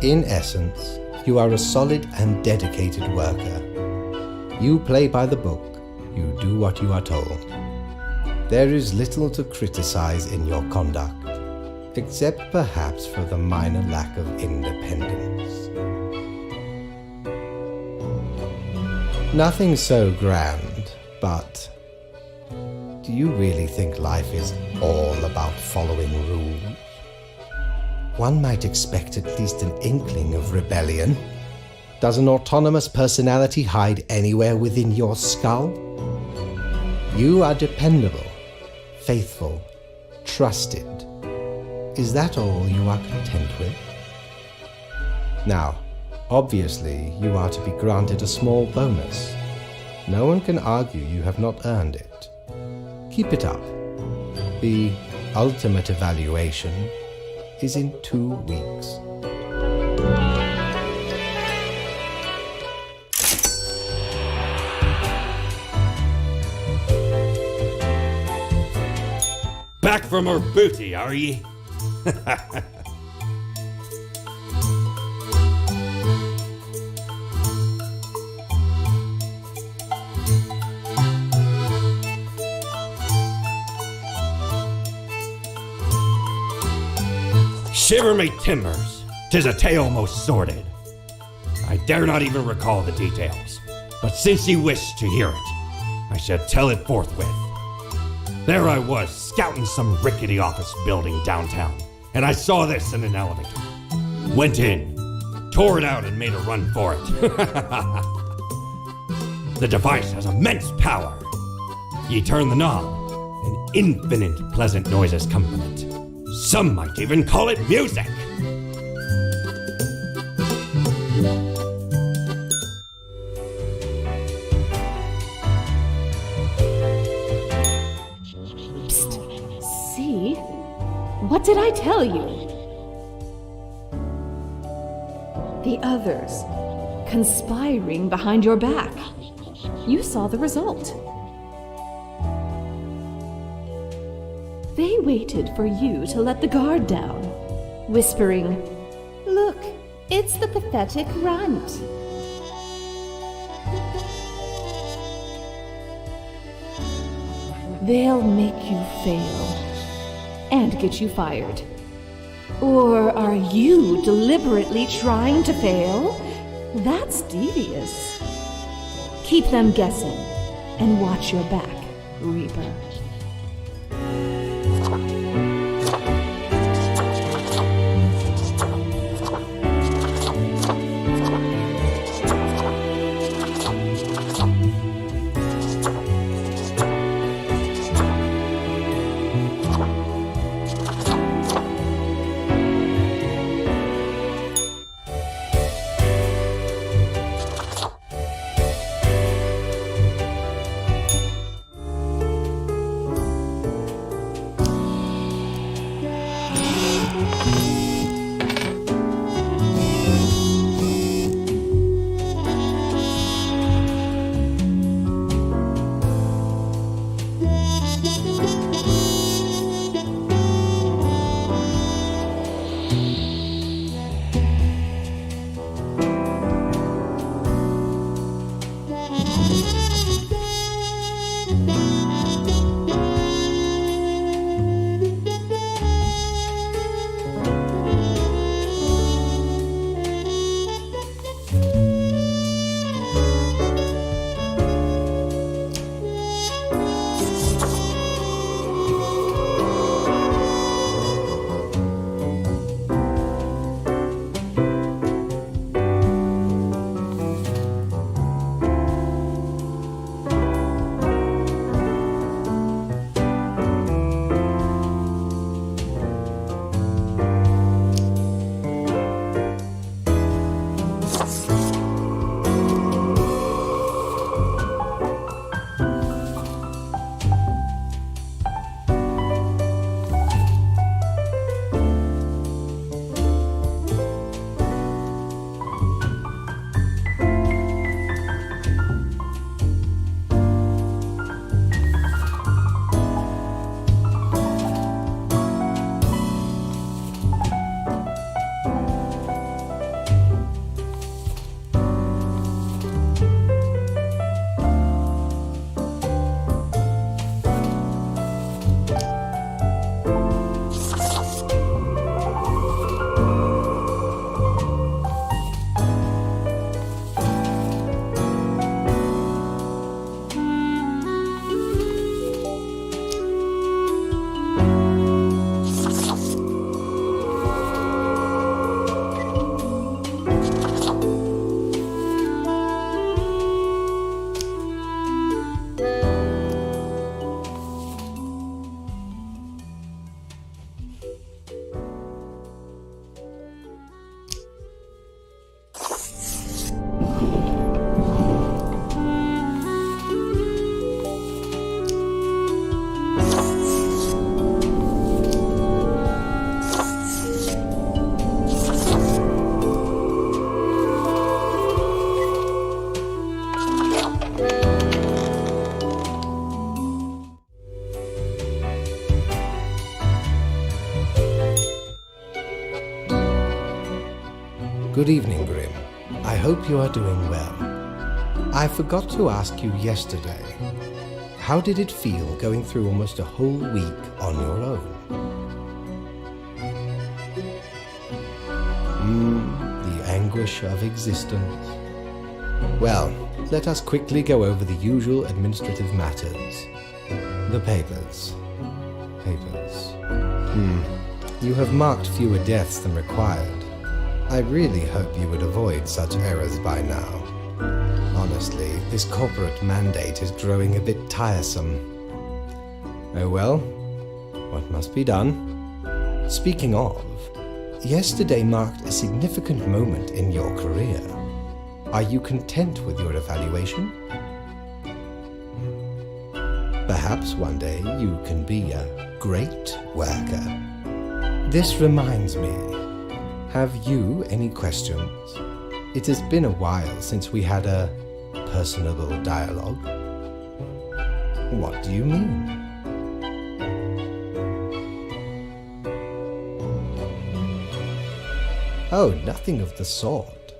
In essence, you are a solid and dedicated worker. You play by the book, you do what you are told. There is little to criticize in your conduct, except perhaps for the minor lack of independence. Nothing so grand, but do you really think life is all about following rules? One might expect at least an inkling of rebellion. Does an autonomous personality hide anywhere within your skull? You are dependable, faithful, trusted. Is that all you are content with? Now, obviously, you are to be granted a small bonus. No one can argue you have not earned it. Keep it up. The ultimate evaluation is in 2 weeks. Back from her booty, are ye? Shiver me timbers, 'tis a tale most sordid. I dare not even recall the details, but since ye wish to hear it, I shall tell it forthwith. There I was, scouting some rickety office building downtown, and I saw this in an elevator. Went in, tore it out, and made a run for it. The device has immense power. Ye turn the knob, and infinite pleasant noises come from it. Some might even call it music. See? What did I tell you? The others conspiring behind your back. You saw the result. They waited for you to let the guard down, whispering, "Look, it's the pathetic runt." They'll make you fail and get you fired. Or are you deliberately trying to fail? That's devious. Keep them guessing and watch your back, Reaper. Good evening, Grim. I hope you are doing well. I forgot to ask you yesterday. How did it feel going through almost a whole week on your own? The anguish of existence. Well, let us quickly go over the usual administrative matters. The papers. You have marked fewer deaths than required. I really hope you would avoid such errors by now. Honestly, this corporate mandate is growing a bit tiresome. Oh well, what must be done? Speaking of, yesterday marked a significant moment in your career. Are you content with your evaluation? Perhaps one day you can be a great worker. This reminds me, have you any questions? It has been a while since we had a personable dialogue. What do you mean? Oh, nothing of the sort.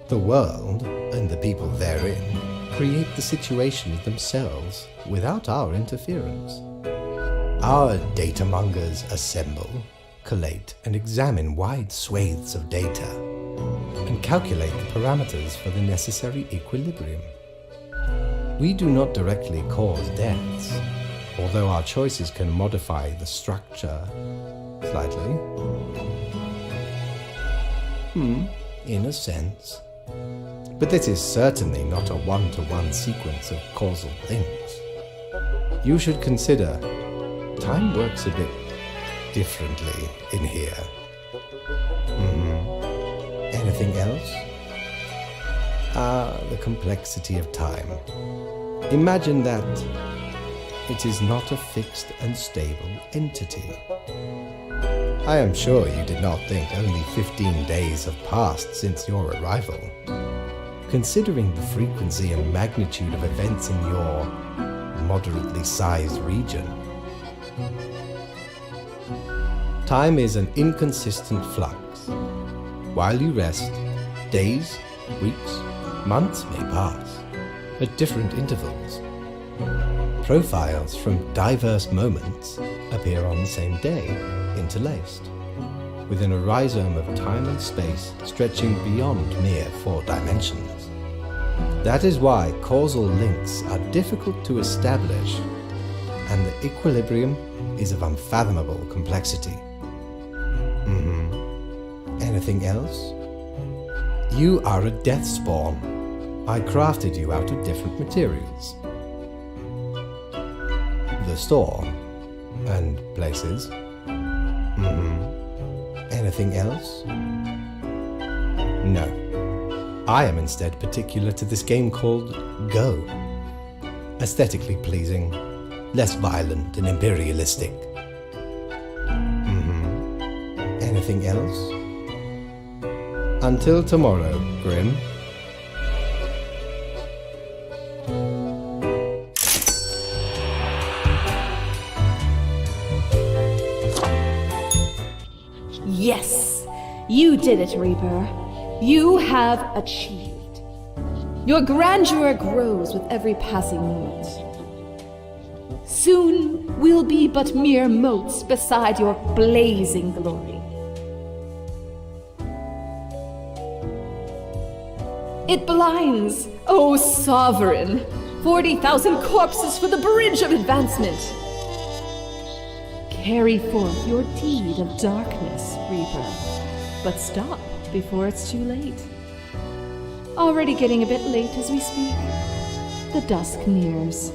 The world, and the people therein, create the situations themselves without our interference. Our datamongers assemble, collate, and examine wide swathes of data, and calculate the parameters for the necessary equilibrium. We do not directly cause deaths, although our choices can modify the structure slightly. In a sense. But this is certainly not a one-to-one sequence of causal links. You should consider time works a bit differently in here. Anything else? The complexity of time. Imagine that it is not a fixed and stable entity. I am sure you did not think only 15 days have passed since your arrival. Considering the frequency and magnitude of events in your moderately sized region, time is an inconsistent flux. While you rest, days, weeks, months may pass at different intervals. Profiles from diverse moments appear on the same day, interlaced, within a rhizome of time and space stretching beyond mere 4 dimensions. That is why causal links are difficult to establish, and the equilibrium is of unfathomable complexity. Anything else? You are a death spawn. I crafted you out of different materials. The store and places. Anything else? No. I am instead particular to this game called Go. Aesthetically pleasing, less violent and imperialistic. Anything else? Until tomorrow, Grim. Yes, you did it, Reaper. You have achieved. Your grandeur grows with every passing moment. Soon we'll be but mere motes beside your blazing glory. It blinds, O sovereign! 40,000 corpses for the bridge of advancement! Carry forth your deed of darkness, Reaper. But stop before it's too late. Already getting a bit late as we speak. The dusk nears.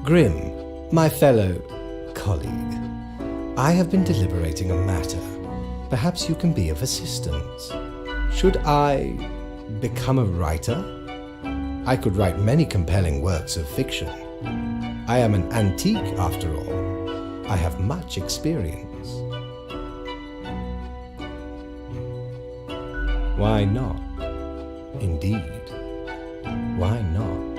Grim, my fellow colleague, I have been deliberating a matter. Perhaps you can be of assistance. Should I become a writer? I could write many compelling works of fiction. I am an antique, after all. I have much experience. Why not? Indeed, why not?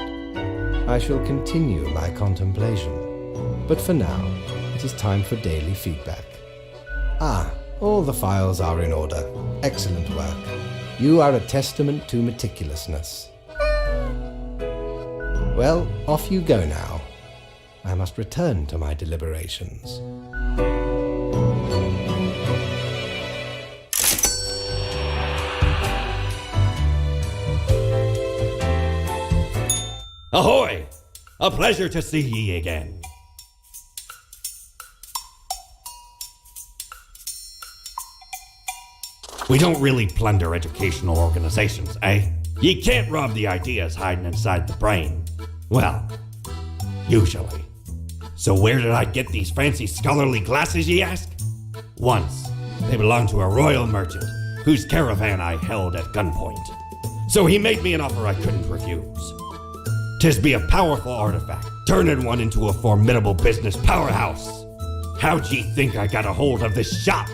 I shall continue my contemplation. But for now, it is time for daily feedback. Ah, all the files are in order. Excellent work. You are a testament to meticulousness. Well, off you go now. I must return to my deliberations. Ahoy! A pleasure to see ye again. We don't really plunder educational organizations, eh? Ye can't rob the ideas hiding inside the brain. Well, usually. So where did I get these fancy scholarly glasses, ye ask? Once, they belonged to a royal merchant, whose caravan I held at gunpoint. So he made me an offer I couldn't refuse. 'Tis be a powerful artifact, turning one into a formidable business powerhouse. How'd ye think I got a hold of this shop?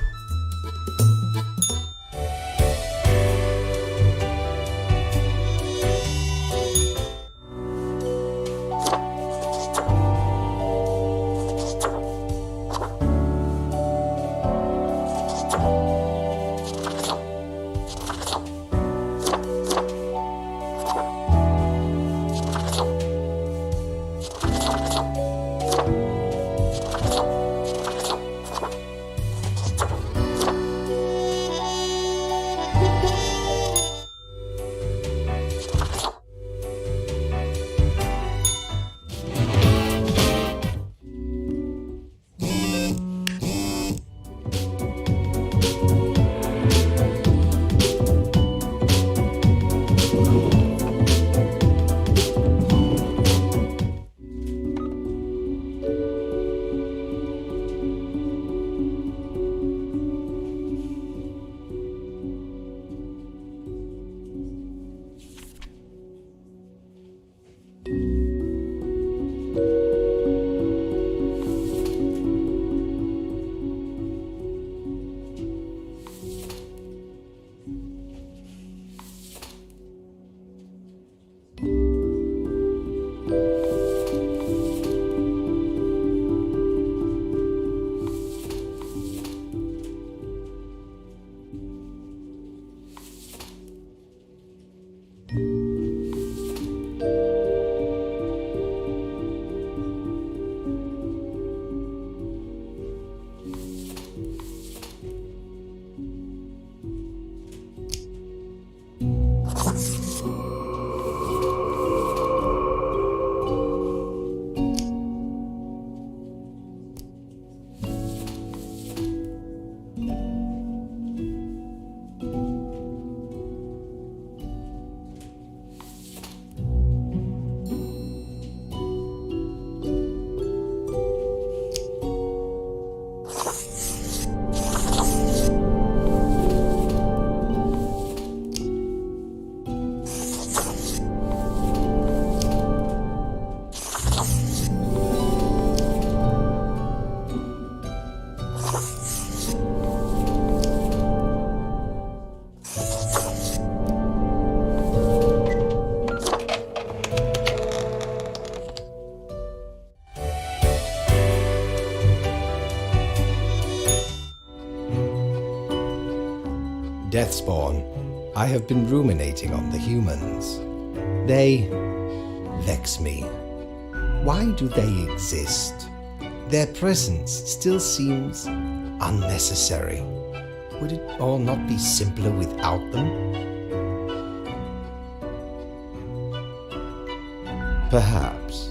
Deathspawn, I have been ruminating on the humans. They vex me. Why do they exist? Their presence still seems unnecessary. Would it all not be simpler without them? Perhaps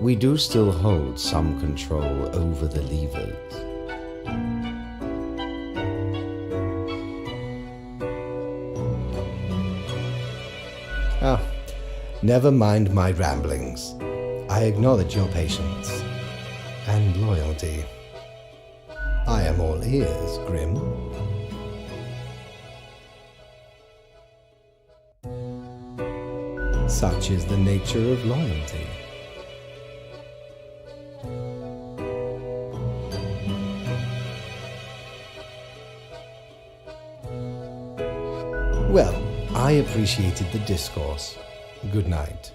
we do still hold some control over the levers. Never mind my ramblings. I acknowledge your patience and loyalty. I am all ears, Grim. Such is the nature of loyalty. Well, I appreciated the discourse. Good night.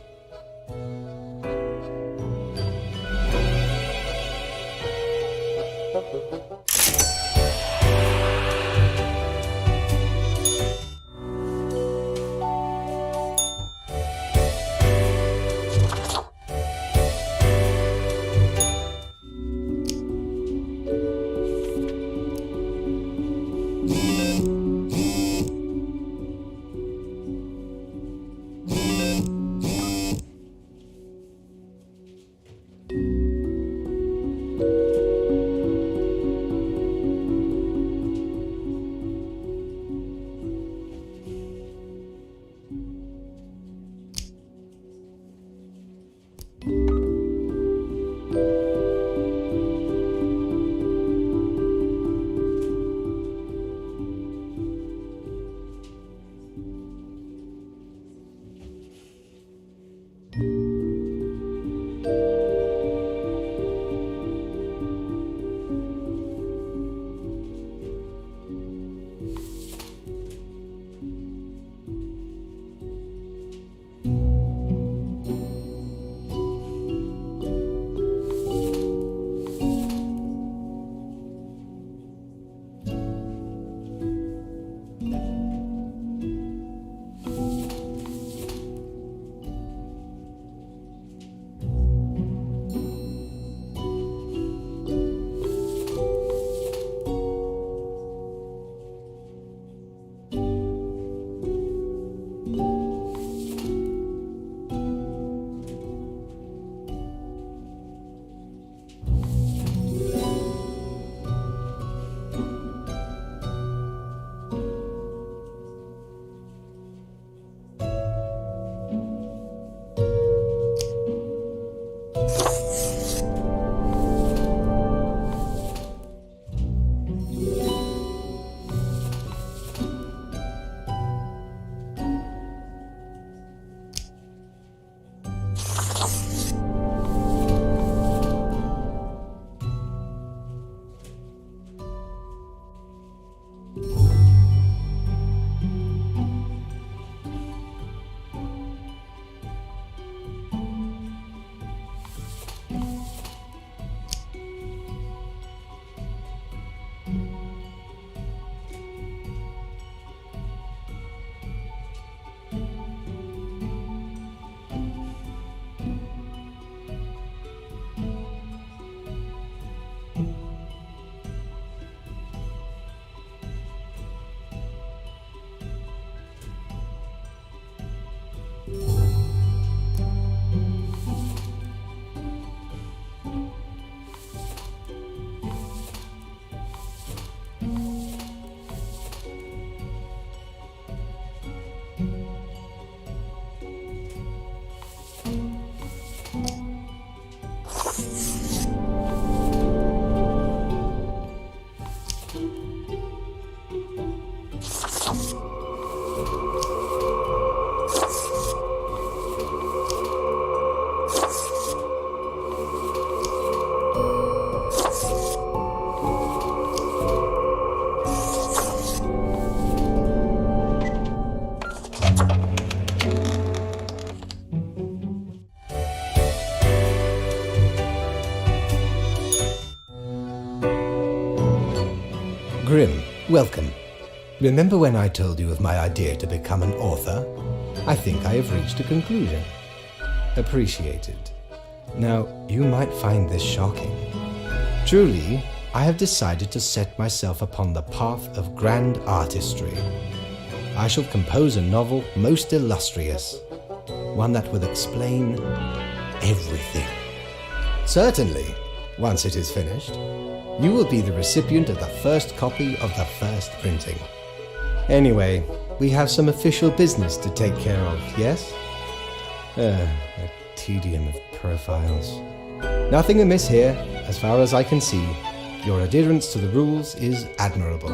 Grim, welcome. Remember when I told you of my idea to become an author? I think I have reached a conclusion. Appreciated. Now, you might find this shocking. Truly, I have decided to set myself upon the path of grand artistry. I shall compose a novel most illustrious, one that will explain everything. Certainly, once it is finished, you will be the recipient of the first copy of the first printing. Anyway, we have some official business to take care of, yes? A tedium of profiles. Nothing amiss here, as far as I can see. Your adherence to the rules is admirable.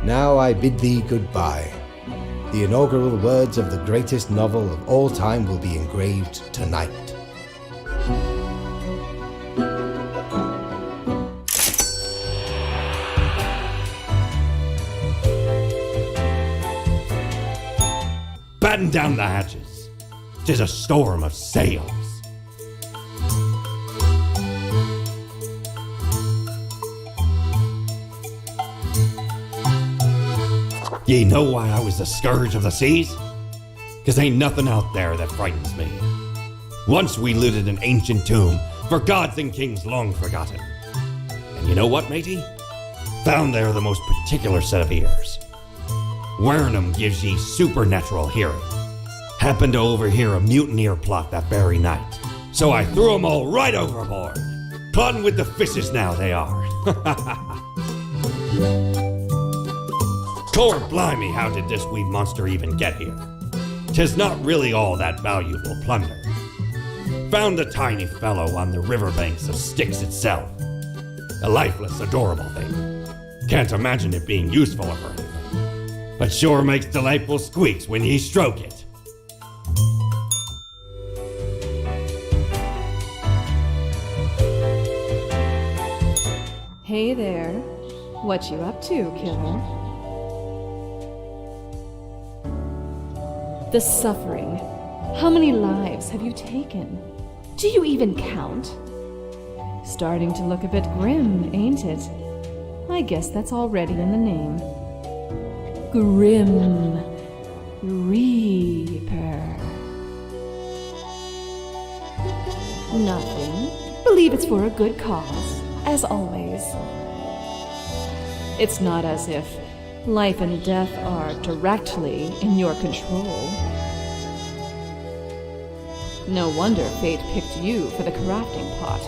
Now I bid thee goodbye. The inaugural words of the greatest novel of all time will be engraved tonight. Batten down the hatches. 'Tis a storm of sails. Ye know why I was the scourge of the seas? 'Cause ain't nothing out there that frightens me. Once we looted an ancient tomb for gods and kings long forgotten. And you know what, matey? Found there the most particular set of ears. Wearing 'em gives ye supernatural hearing. Happened to overhear a mutineer plot that very night, so I threw 'em all right overboard. Plotting with the fishes now they are. Lord blimey, how did this wee monster even get here? 'Tis not really all that valuable plunder. Found the tiny fellow on the riverbanks of Styx itself. A lifeless, adorable thing. Can't imagine it being useful or anything. But sure makes delightful squeaks when ye stroke it. Hey there. What you up to, killer? The suffering. How many lives have you taken? Do you even count? Starting to look a bit grim, ain't it? I guess that's already in the name. Grim Reaper. Nothing. Believe it's for a good cause, as always. It's not as if life and death are directly in your control. No wonder fate picked you for the crafting pot.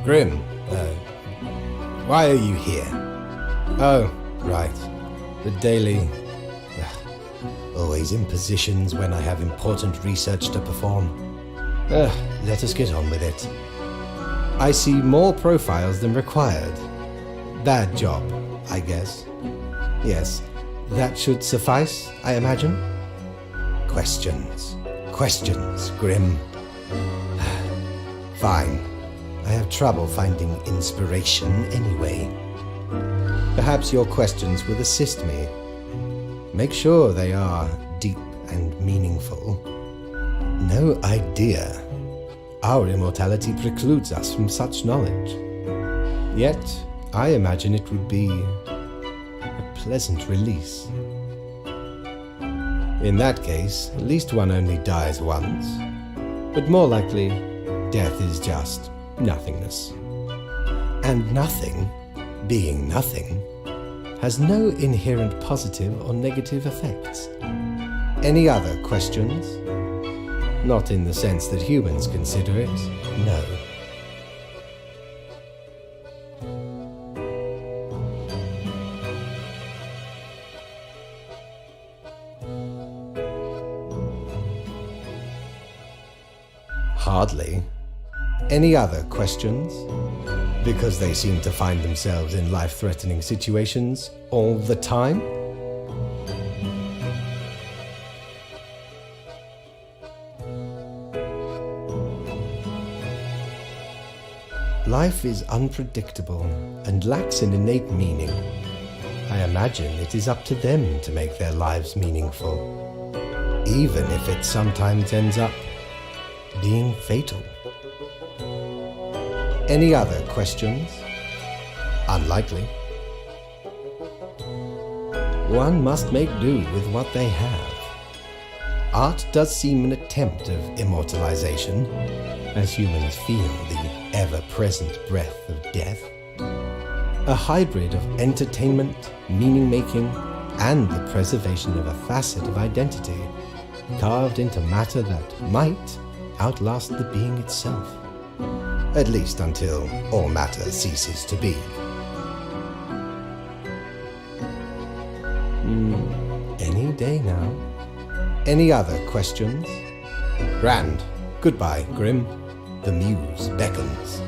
Grim, why are you here? Oh, right. The daily... always in positions when I have important research to perform. Let us get on with it. I see more profiles than required. Bad job, I guess. Yes, that should suffice, I imagine. Questions. Questions, Grim. Fine. I have trouble finding inspiration anyway. Perhaps your questions will assist me. Make sure they are deep and meaningful. No idea. Our immortality precludes us from such knowledge. Yet, I imagine it would be a pleasant release. In that case, at least one only dies once. But more likely, death is just nothingness. And nothing, being nothing, has no inherent positive or negative effects. Any other questions? Not in the sense that humans consider it, no. Hardly. Any other questions? Because they seem to find themselves in life-threatening situations all the time? Life is unpredictable and lacks an innate meaning. I imagine it is up to them to make their lives meaningful, even if it sometimes ends up being fatal. Any other questions? Unlikely. One must make do with what they have. Art does seem an attempt of immortalization, as humans feel the ever-present breath of death. A hybrid of entertainment, meaning-making, and the preservation of a facet of identity, carved into matter that might outlast the being itself. At least until all matter ceases to be. Any day now. Any other questions? Grand. Goodbye, Grim. The muse beckons.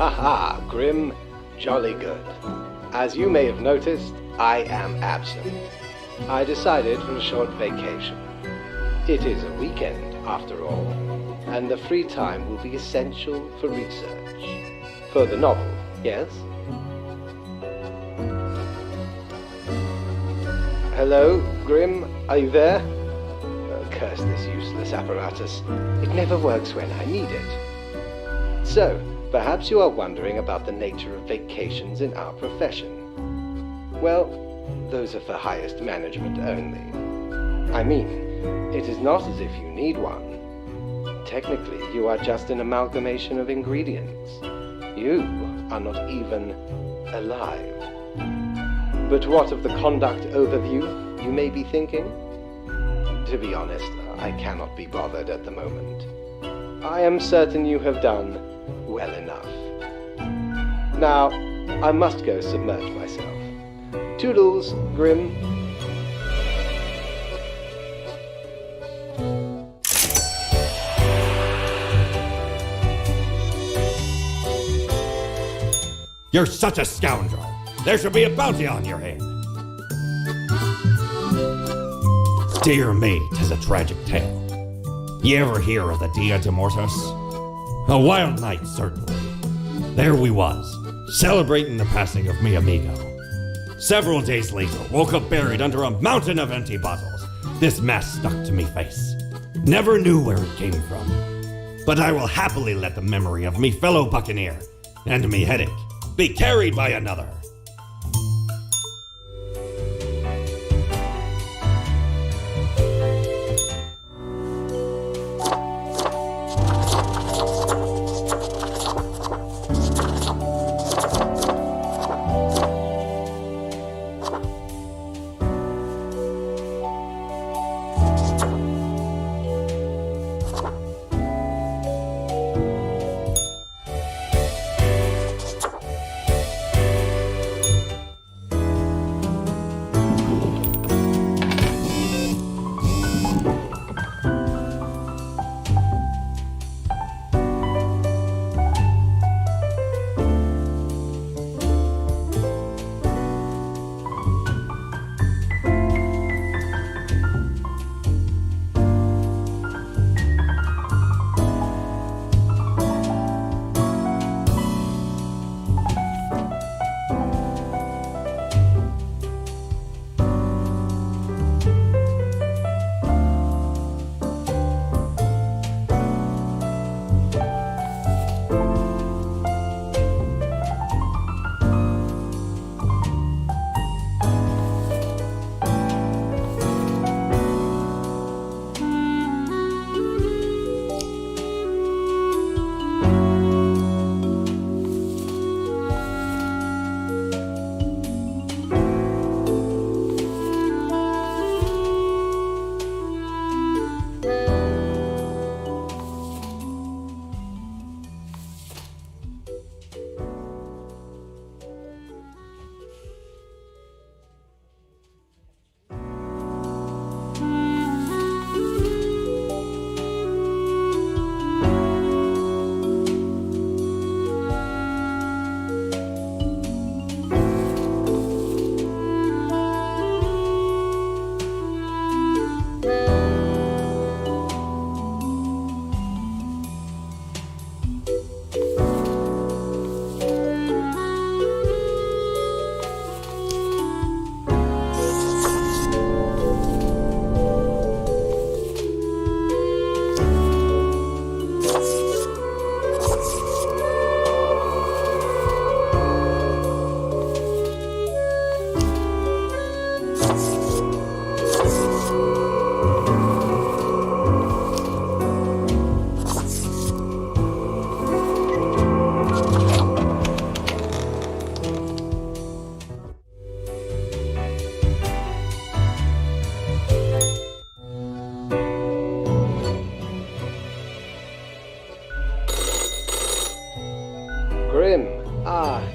Aha, Grim. Jolly good. As you may have noticed, I am absent. I decided for a short vacation. It is a weekend, after all, and the free time will be essential for research. For the novel, yes? Hello, Grim, are you there? Oh, curse this useless apparatus. It never works when I need it. So, perhaps you are wondering about the nature of vacations in our profession. Well, those are for highest management only. I mean, it is not as if you need one. Technically, you are just an amalgamation of ingredients. You are not even alive. But what of the conduct overview, you may be thinking? To be honest, I cannot be bothered at the moment. I am certain you have done well enough. Now, I must go submerge myself. Toodles, Grim. You're such a scoundrel. There should be a bounty on your head. Dear me, 'tis a tragic tale. You ever hear of the Dia de Mortis? A wild night, certainly. There we was, celebrating the passing of me amigo. Several days later, woke up buried under a mountain of empty bottles. This mess stuck to me face. Never knew where it came from. But I will happily let the memory of me fellow buccaneer and me headache be carried by another.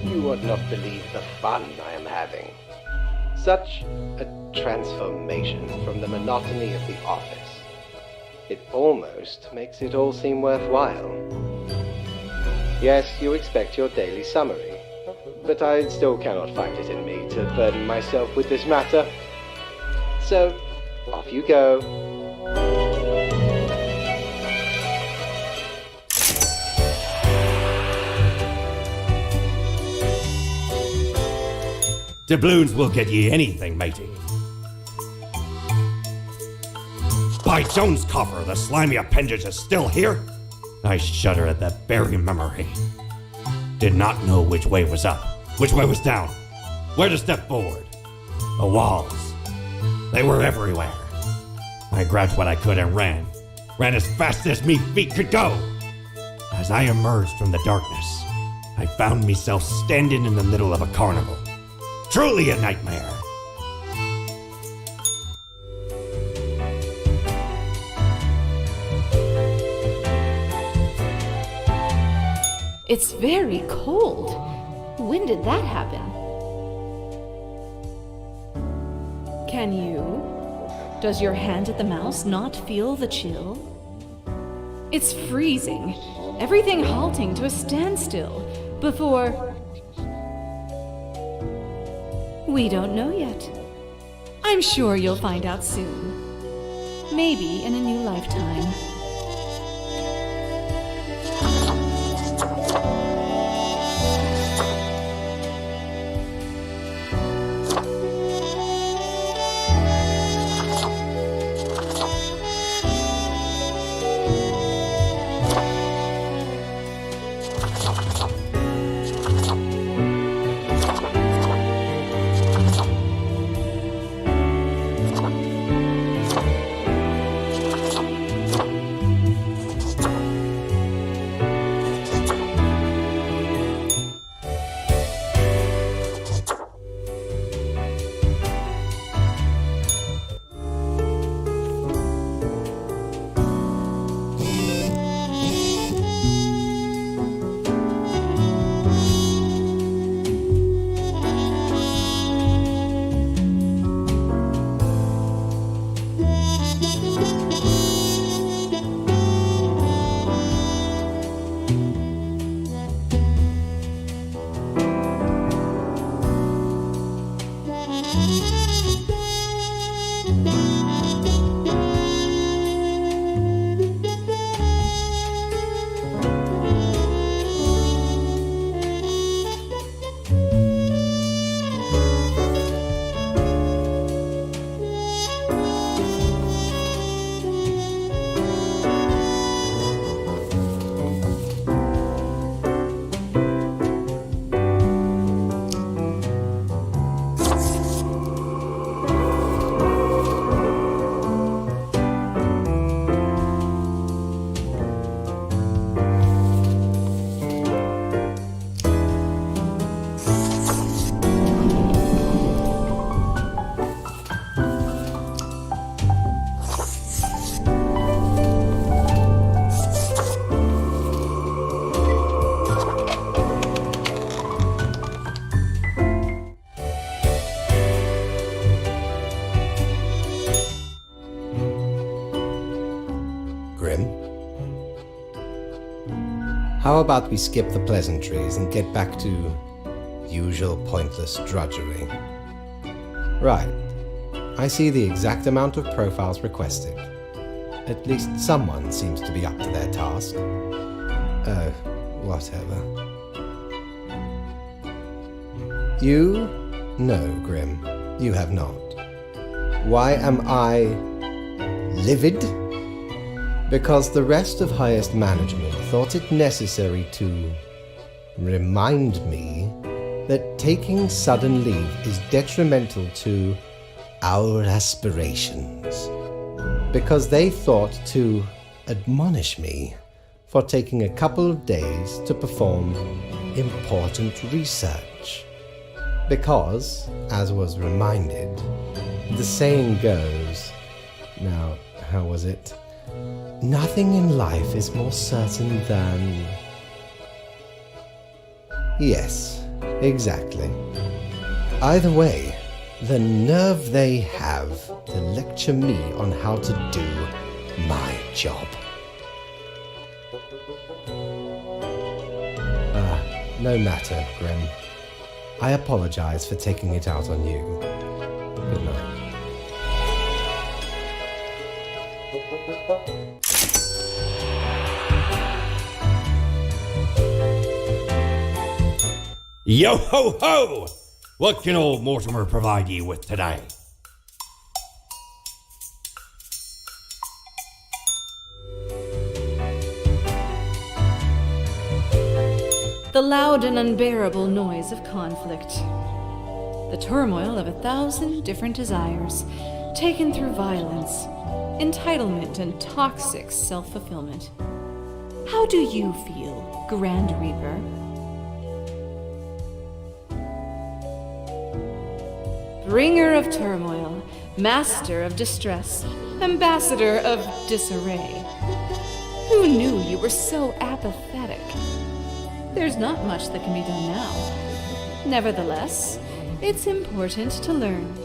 You would not believe the fun I am having. Such a transformation from the monotony of the office. It almost makes it all seem worthwhile. Yes, you expect your daily summary, but I still cannot find it in me to burden myself with this matter. So, off you go. Doubloons will get ye anything, matey. By Jones' coffer, the slimy appendage is still here? I shudder at that very memory. Did not know which way was up, which way was down, where to step forward. The walls, they were everywhere. I grabbed what I could and ran as fast as me feet could go. As I emerged from the darkness, I found myself standing in the middle of a carnival. Truly a nightmare. It's very cold. When did that happen? Can you? Does your hand at the mouse not feel the chill? It's freezing. Everything halting to a standstill before... We don't know yet. I'm sure you'll find out soon. Maybe in a new lifetime. How about we skip the pleasantries and get back to usual pointless drudgery? Right. I see the exact amount of profiles requested. At least someone seems to be up to their task. Whatever. You? No, Grim. You have not. Why am I livid? Because the rest of highest management thought it necessary to remind me that taking sudden leave is detrimental to our aspirations. Because they thought to admonish me for taking a couple of days to perform important research. Because, as was reminded, the saying goes, now, how was it? Nothing in life is more certain than... Yes, exactly. Either way, the nerve they have to lecture me on how to do my job. No matter, Grim. I apologize for taking it out on you. Good night. Yo ho ho! What can old Mortimer provide ye with today? The loud and unbearable noise of conflict. The turmoil of 1,000 different desires, taken through violence, entitlement, and toxic self-fulfillment. How do you feel, Grand Reaper? Bringer of turmoil, master of distress, ambassador of disarray. Who knew you were so apathetic? There's not much that can be done now. Nevertheless, it's important to learn.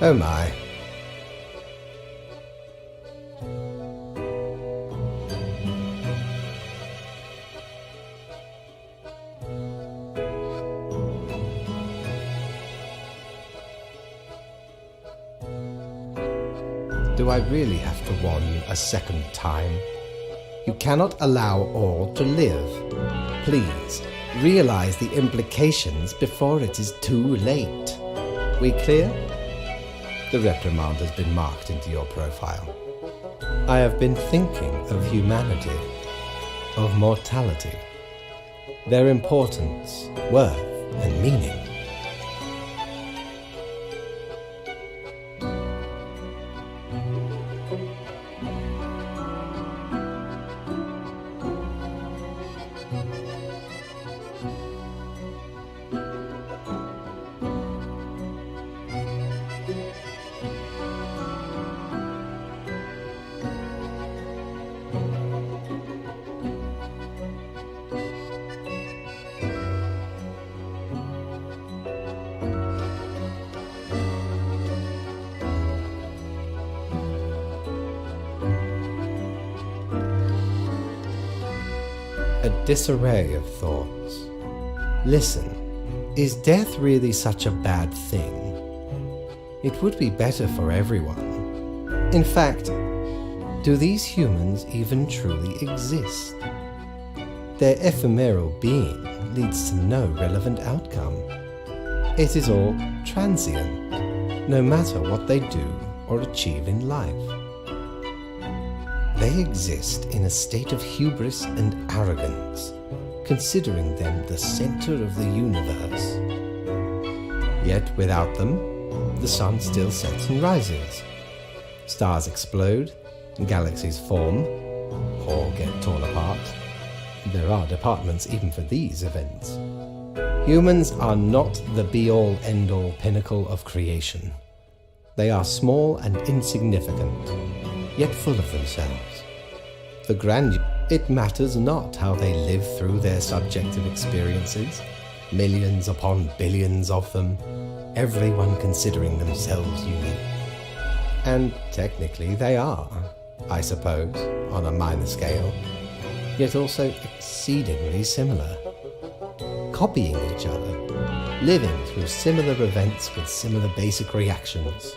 Oh my. Do I really have to warn you a second time? You cannot allow all to live. Please, realize the implications before it is too late. We clear? The reprimand has been marked into your profile. I have been thinking of humanity, of mortality, their importance, worth, and meaning. A disarray of thoughts. Listen, is death really such a bad thing? It would be better for everyone. In fact, do these humans even truly exist? Their ephemeral being leads to no relevant outcome. It is all transient, no matter what they do or achieve in life. They exist in a state of hubris and arrogance, considering them the center of the universe. Yet without them, the sun still sets and rises. Stars explode, galaxies form, or get torn apart. There are departments even for these events. Humans are not the be-all, end-all pinnacle of creation. They are small and insignificant, yet full of themselves. The grandeur, it matters not how they live through their subjective experiences, millions upon billions of them, everyone considering themselves unique. And technically they are, I suppose, on a minor scale, yet also exceedingly similar. Copying each other, living through similar events with similar basic reactions,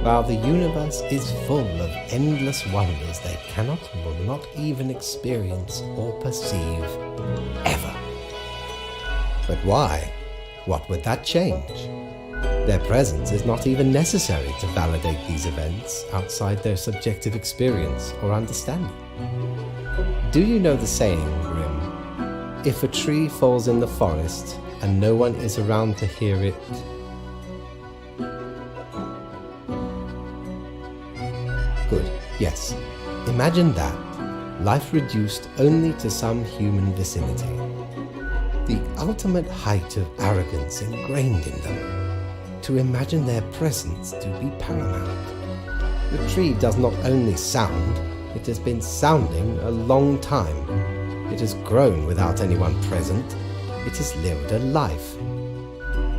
while the universe is full of endless wonders they cannot or will not even experience or perceive, ever. But why? What would that change? Their presence is not even necessary to validate these events outside their subjective experience or understanding. Do you know the saying, Grim? If a tree falls in the forest and no one is around to hear it, good, yes. Imagine that, life reduced only to some human vicinity. The ultimate height of arrogance ingrained in them, to imagine their presence to be paramount. The tree does not only sound, it has been sounding a long time. It has grown without anyone present. It has lived a life.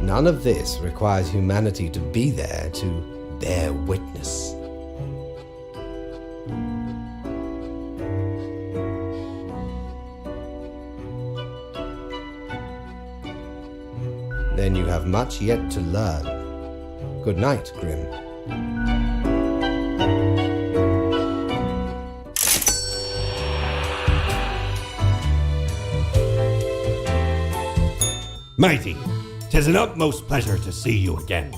None of this requires humanity to be there to bear witness. Then you have much yet to learn. Good night, Grim. Mighty, 'tis an utmost pleasure to see you again.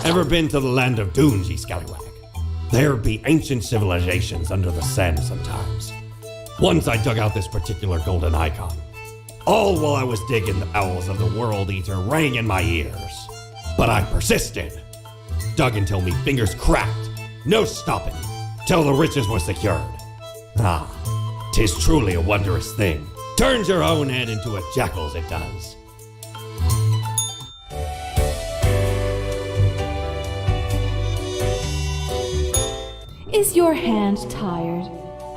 Ever been to the land of dunes, ye scallywag? There be ancient civilizations under the sand sometimes. Once I dug out this particular golden icon. All while I was digging, the bowels of the World Eater rang in my ears. But I persisted. Dug until me fingers cracked. No stopping. Till the riches were secured. Ah, 'tis truly a wondrous thing. Turns your own head into a jackal's, it does. Is your hand tired?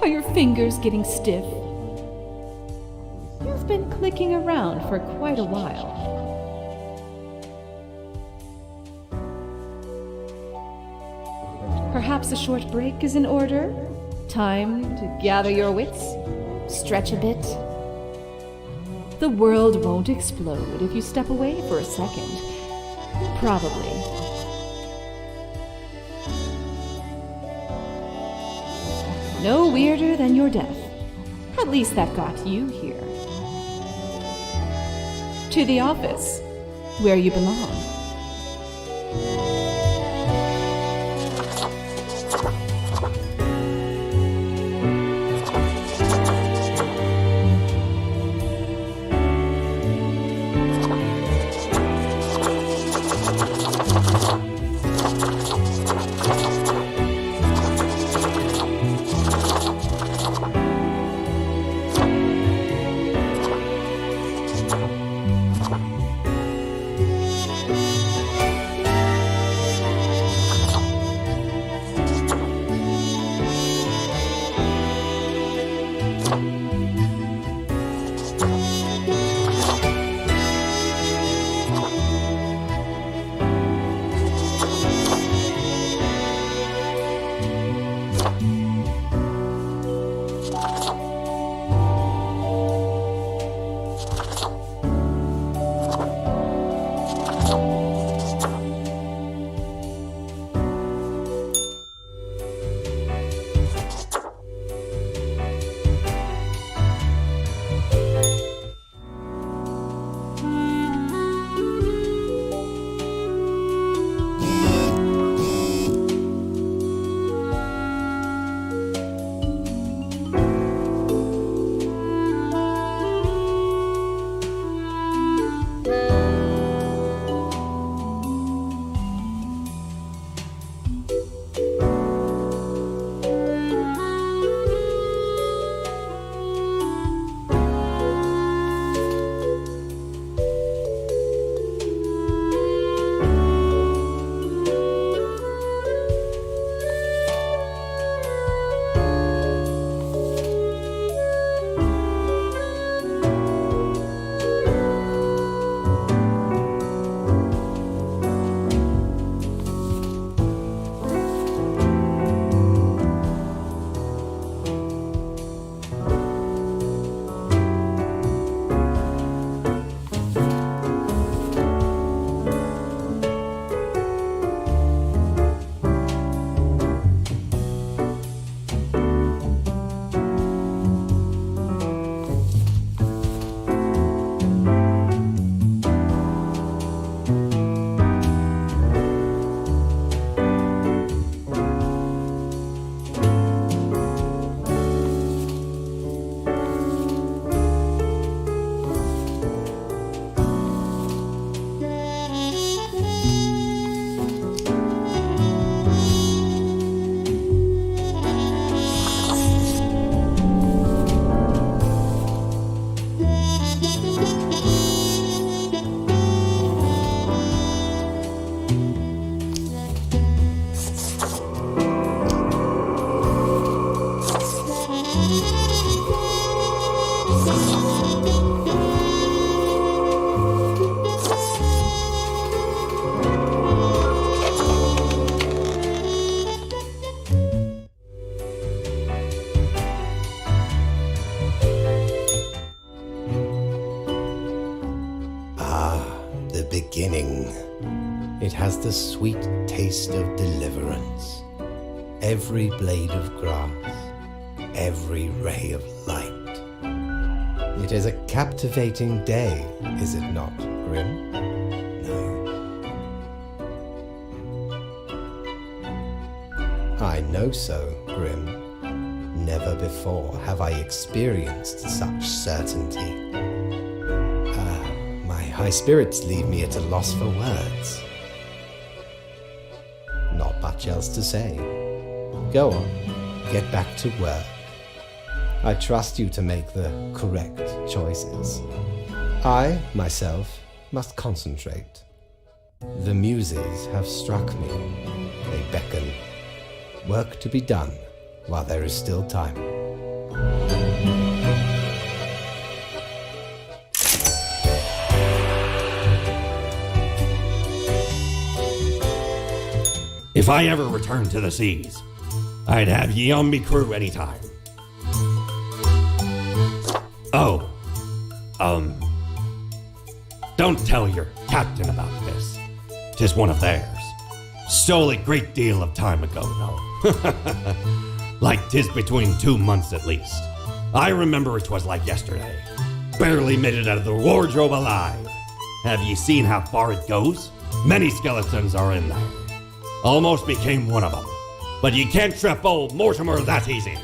Are your fingers getting stiff? You've been clicking around for quite a while. Perhaps a short break is in order? Time to gather your wits? Stretch a bit? The world won't explode if you step away for a second. Probably. No weirder than your death. At least that got you here. To the office, where you belong. beginning. It has the sweet taste of deliverance. Every blade of grass, every ray of light. It is a captivating day, is it not, Grim? No. I know so, Grim. Never before have I experienced such certainty. My high spirits leave me at a loss for words. Not much else to say. Go on, get back to work. I trust you to make the correct choices. I, myself, must concentrate. The muses have struck me. They beckon. Work to be done while there is still time. If I ever return to the seas, I'd have ye on me crew anytime. Oh, don't tell your captain about this. 'Tis one of theirs. Stole a great deal of time ago, though. Like 'tis between 2 months at least. I remember it was like yesterday. Barely made it out of the wardrobe alive. Have ye seen how far it goes? Many skeletons are in there. Almost became one of them. But you can't trap old Mortimer that easy.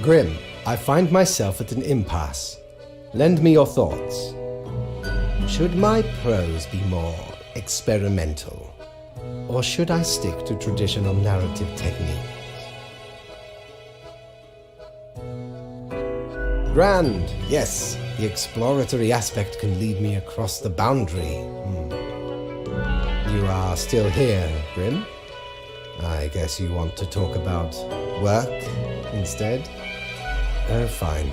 Grim, I find myself at an impasse. Lend me your thoughts. Should my prose be more experimental? Or should I stick to traditional narrative techniques? Grand, yes, the exploratory aspect can lead me across the boundary. You are still here, Grim? I guess you want to talk about work instead? Oh, fine.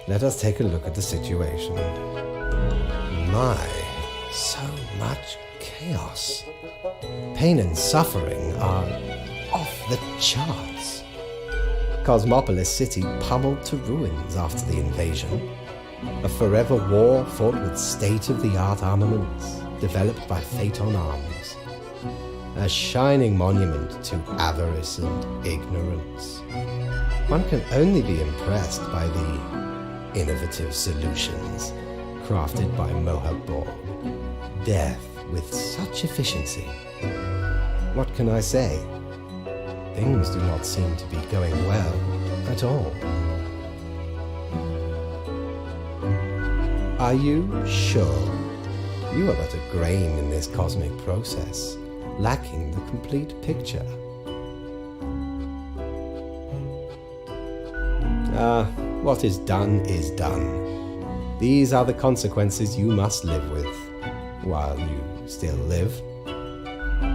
Let us take a look at the situation. My, so much chaos. Pain and suffering are off the charts. Cosmopolis City pummeled to ruins after the invasion. A forever war fought with state-of-the-art armaments developed by Phaeton Arms. A shining monument to avarice and ignorance. One can only be impressed by the innovative solutions crafted by Mohawk Borg. Death with such efficiency. What can I say? Things do not seem to be going well at all. Are you sure? You are but a grain in this cosmic process, lacking the complete picture. What is done is done. These are the consequences you must live with, while you still live.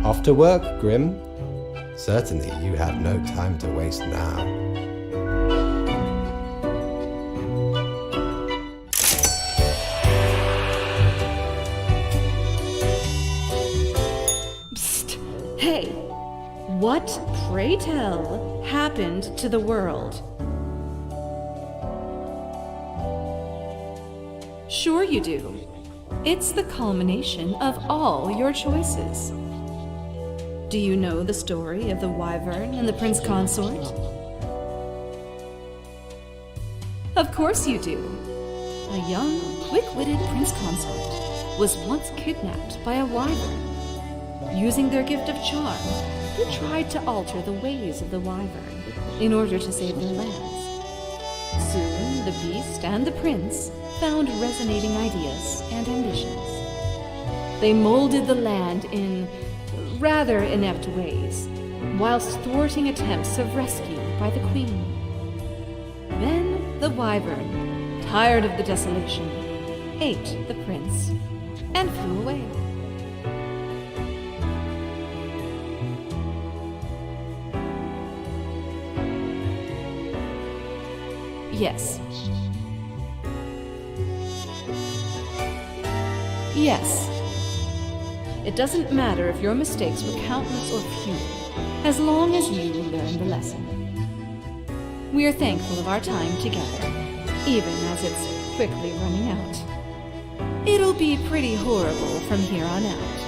Off to work, Grim. Certainly you have no time to waste now. Psst! Hey! What, pray tell, happened to the world? Sure you do. It's the culmination of all your choices. Do you know the story of the wyvern and the prince consort? Of course you do. A young, quick-witted prince consort was once kidnapped by a wyvern. Using their gift of charm, they tried to alter the ways of the wyvern in order to save their lands. Soon, the beast and the prince found resonating ideas and ambitions. They molded the land in rather inept ways, whilst thwarting attempts of rescue by the queen. Then the wyvern, tired of the desolation, ate the prince and flew away. Yes. Yes. It doesn't matter if your mistakes were countless or few, as long as you learn the lesson. We are thankful of our time together, even as it's quickly running out. It'll be pretty horrible from here on out.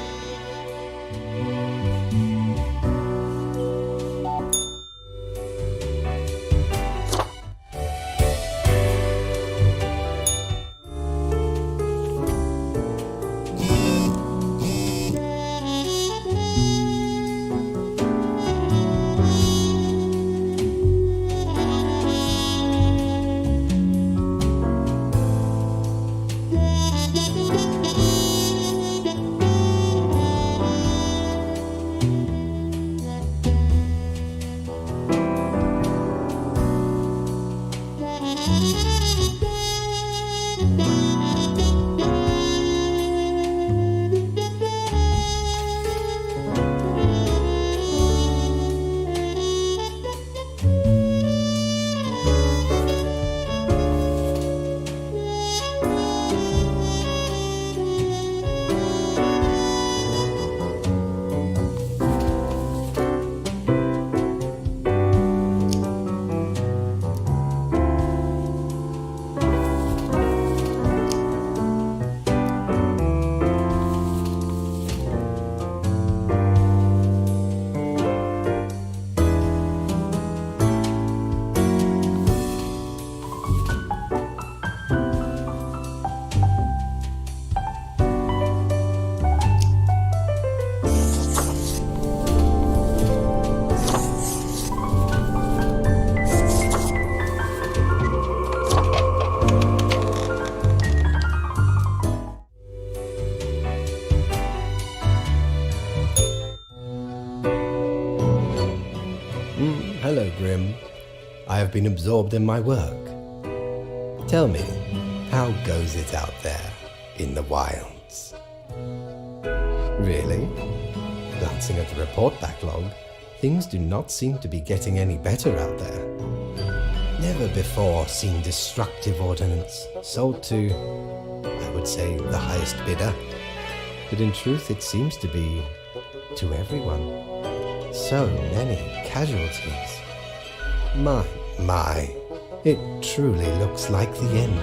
Hello, Grim. I have been absorbed in my work. Tell me, how goes it out there in the wilds? Really? Glancing at the report backlog, things do not seem to be getting any better out there. Never before seen destructive ordnance sold to, I would say, the highest bidder. But in truth, it seems to be to everyone. So many casualties. My, it truly looks like the end.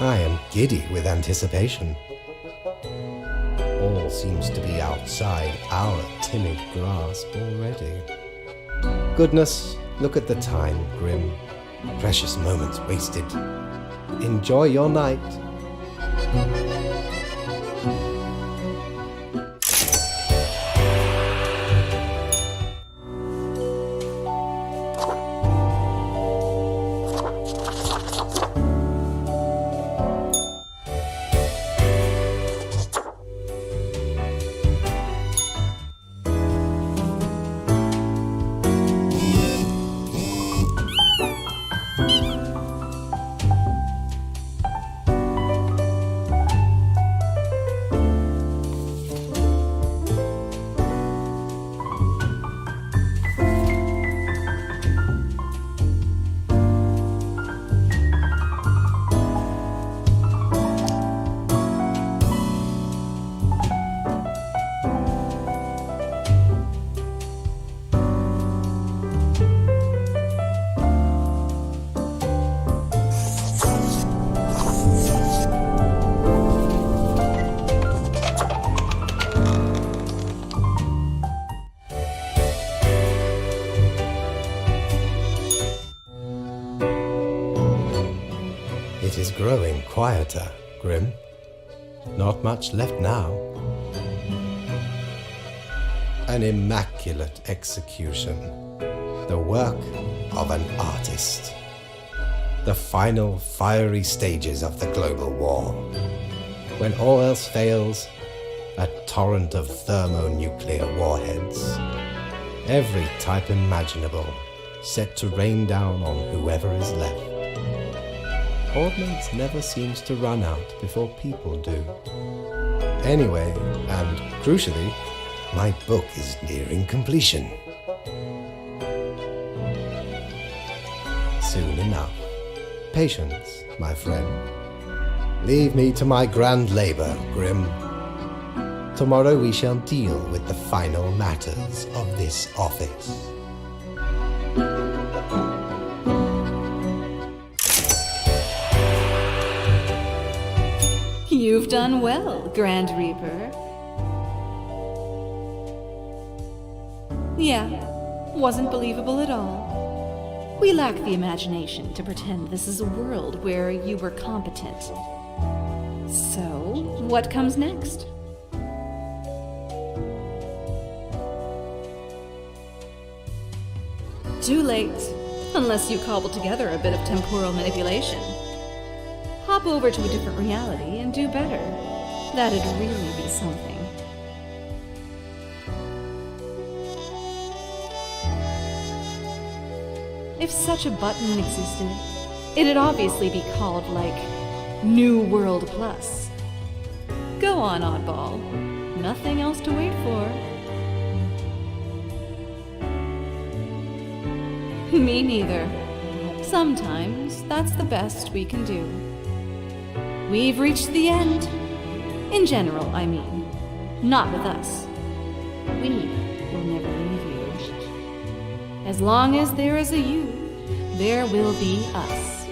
I am giddy with anticipation. All seems to be outside our timid grasp already. Goodness, look at the time, Grim. Precious moments wasted. Enjoy your night. It is growing quieter, Grim. Not much left now. An immaculate execution. The work of an artist. The final fiery stages of the global war. When all else fails, a torrent of thermonuclear warheads. Every type imaginable, set to rain down on whoever is left. Ordnance never seems to run out before people do. Anyway, and crucially, my book is nearing completion. Soon enough. Patience, my friend. Leave me to my grand labor, Grim. Tomorrow we shall deal with the final matters of this office. You've done well, Grand Reaper. Yeah, wasn't believable at all. We lack the imagination to pretend this is a world where you were competent. So, what comes next? Too late, unless you cobble together a bit of temporal manipulation. Hop over to a different reality and do better. That'd really be something. If such a button existed, it'd obviously be called, like, New World Plus. Go on, oddball. Nothing else to wait for. Me neither. Sometimes that's the best we can do. We've reached the end. In general, I mean. Not with us. We will never leave you. As long as there is a you, there will be us.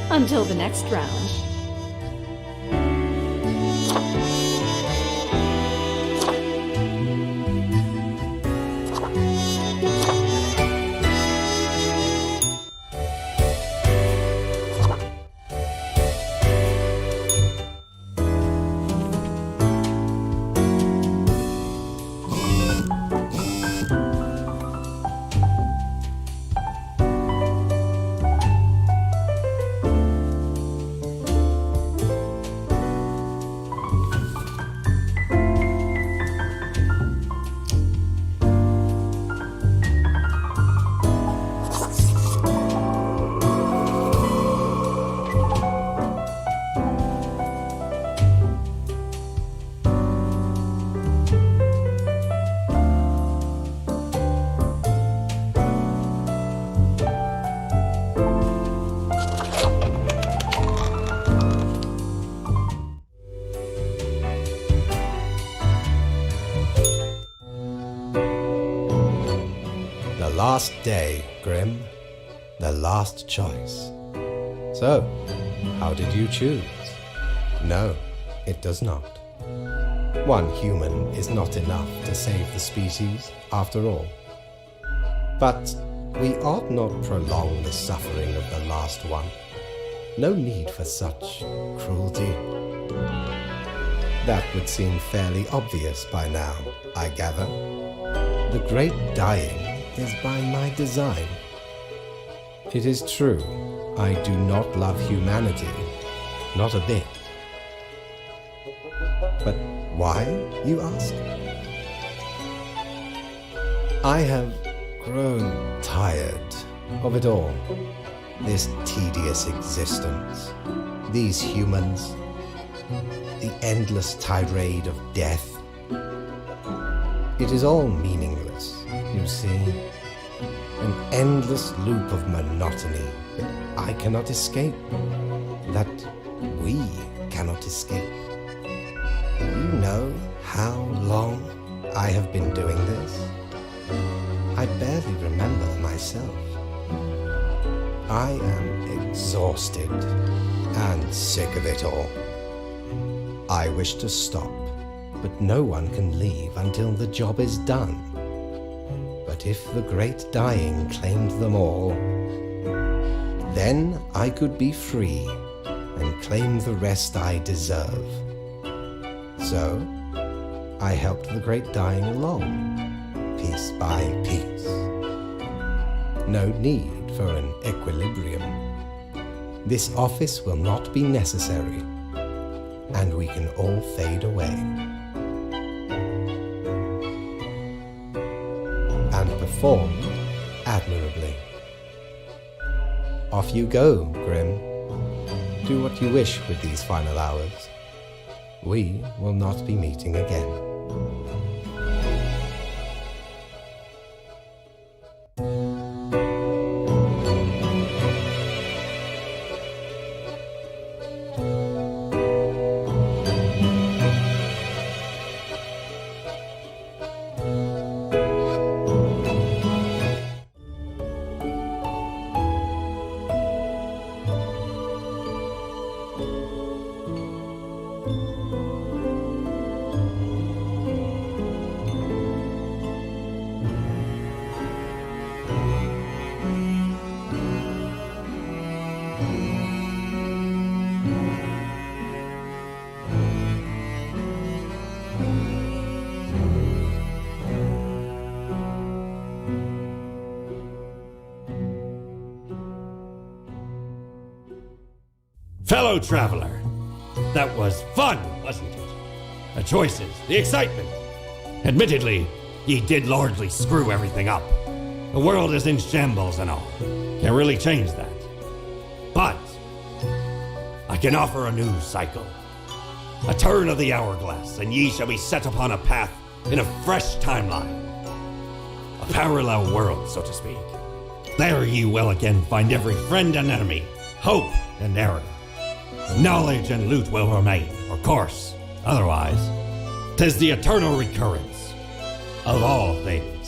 Until the next round. Last day, Grim. The last choice. So, how did you choose? No, it does not. One human is not enough to save the species, after all. But we ought not prolong the suffering of the last one. No need for such cruelty. That would seem fairly obvious by now, I gather. The great dying is by my design. It is true, I do not love humanity, not a bit. But why, you ask? I have grown tired of it all, this tedious existence, these humans, the endless tirade of death. It is all meaningless, you see. An endless loop of monotony that I cannot escape, that we cannot escape. You know how long I have been doing this? I barely remember myself. I am exhausted and sick of it all. I wish to stop, but no one can leave until the job is done. But if the great dying claimed them all, then I could be free and claim the rest I deserve. So, I helped the great dying along, piece by piece. No need for an equilibrium. This office will not be necessary, and we can all fade away. And performed admirably. Off you go, Grim. Do what you wish with these final hours. We will not be meeting again. Fellow traveler, that was fun, wasn't it? The choices, the excitement. Admittedly, ye did largely screw everything up. The world is in shambles and all. Can't really change that. But I can offer a new cycle. A turn of the hourglass, and ye shall be set upon a path in a fresh timeline. A parallel world, so to speak. There ye will again find every friend and enemy, hope and error. Knowledge and loot will remain, of course. Otherwise, 'tis the eternal recurrence of all things.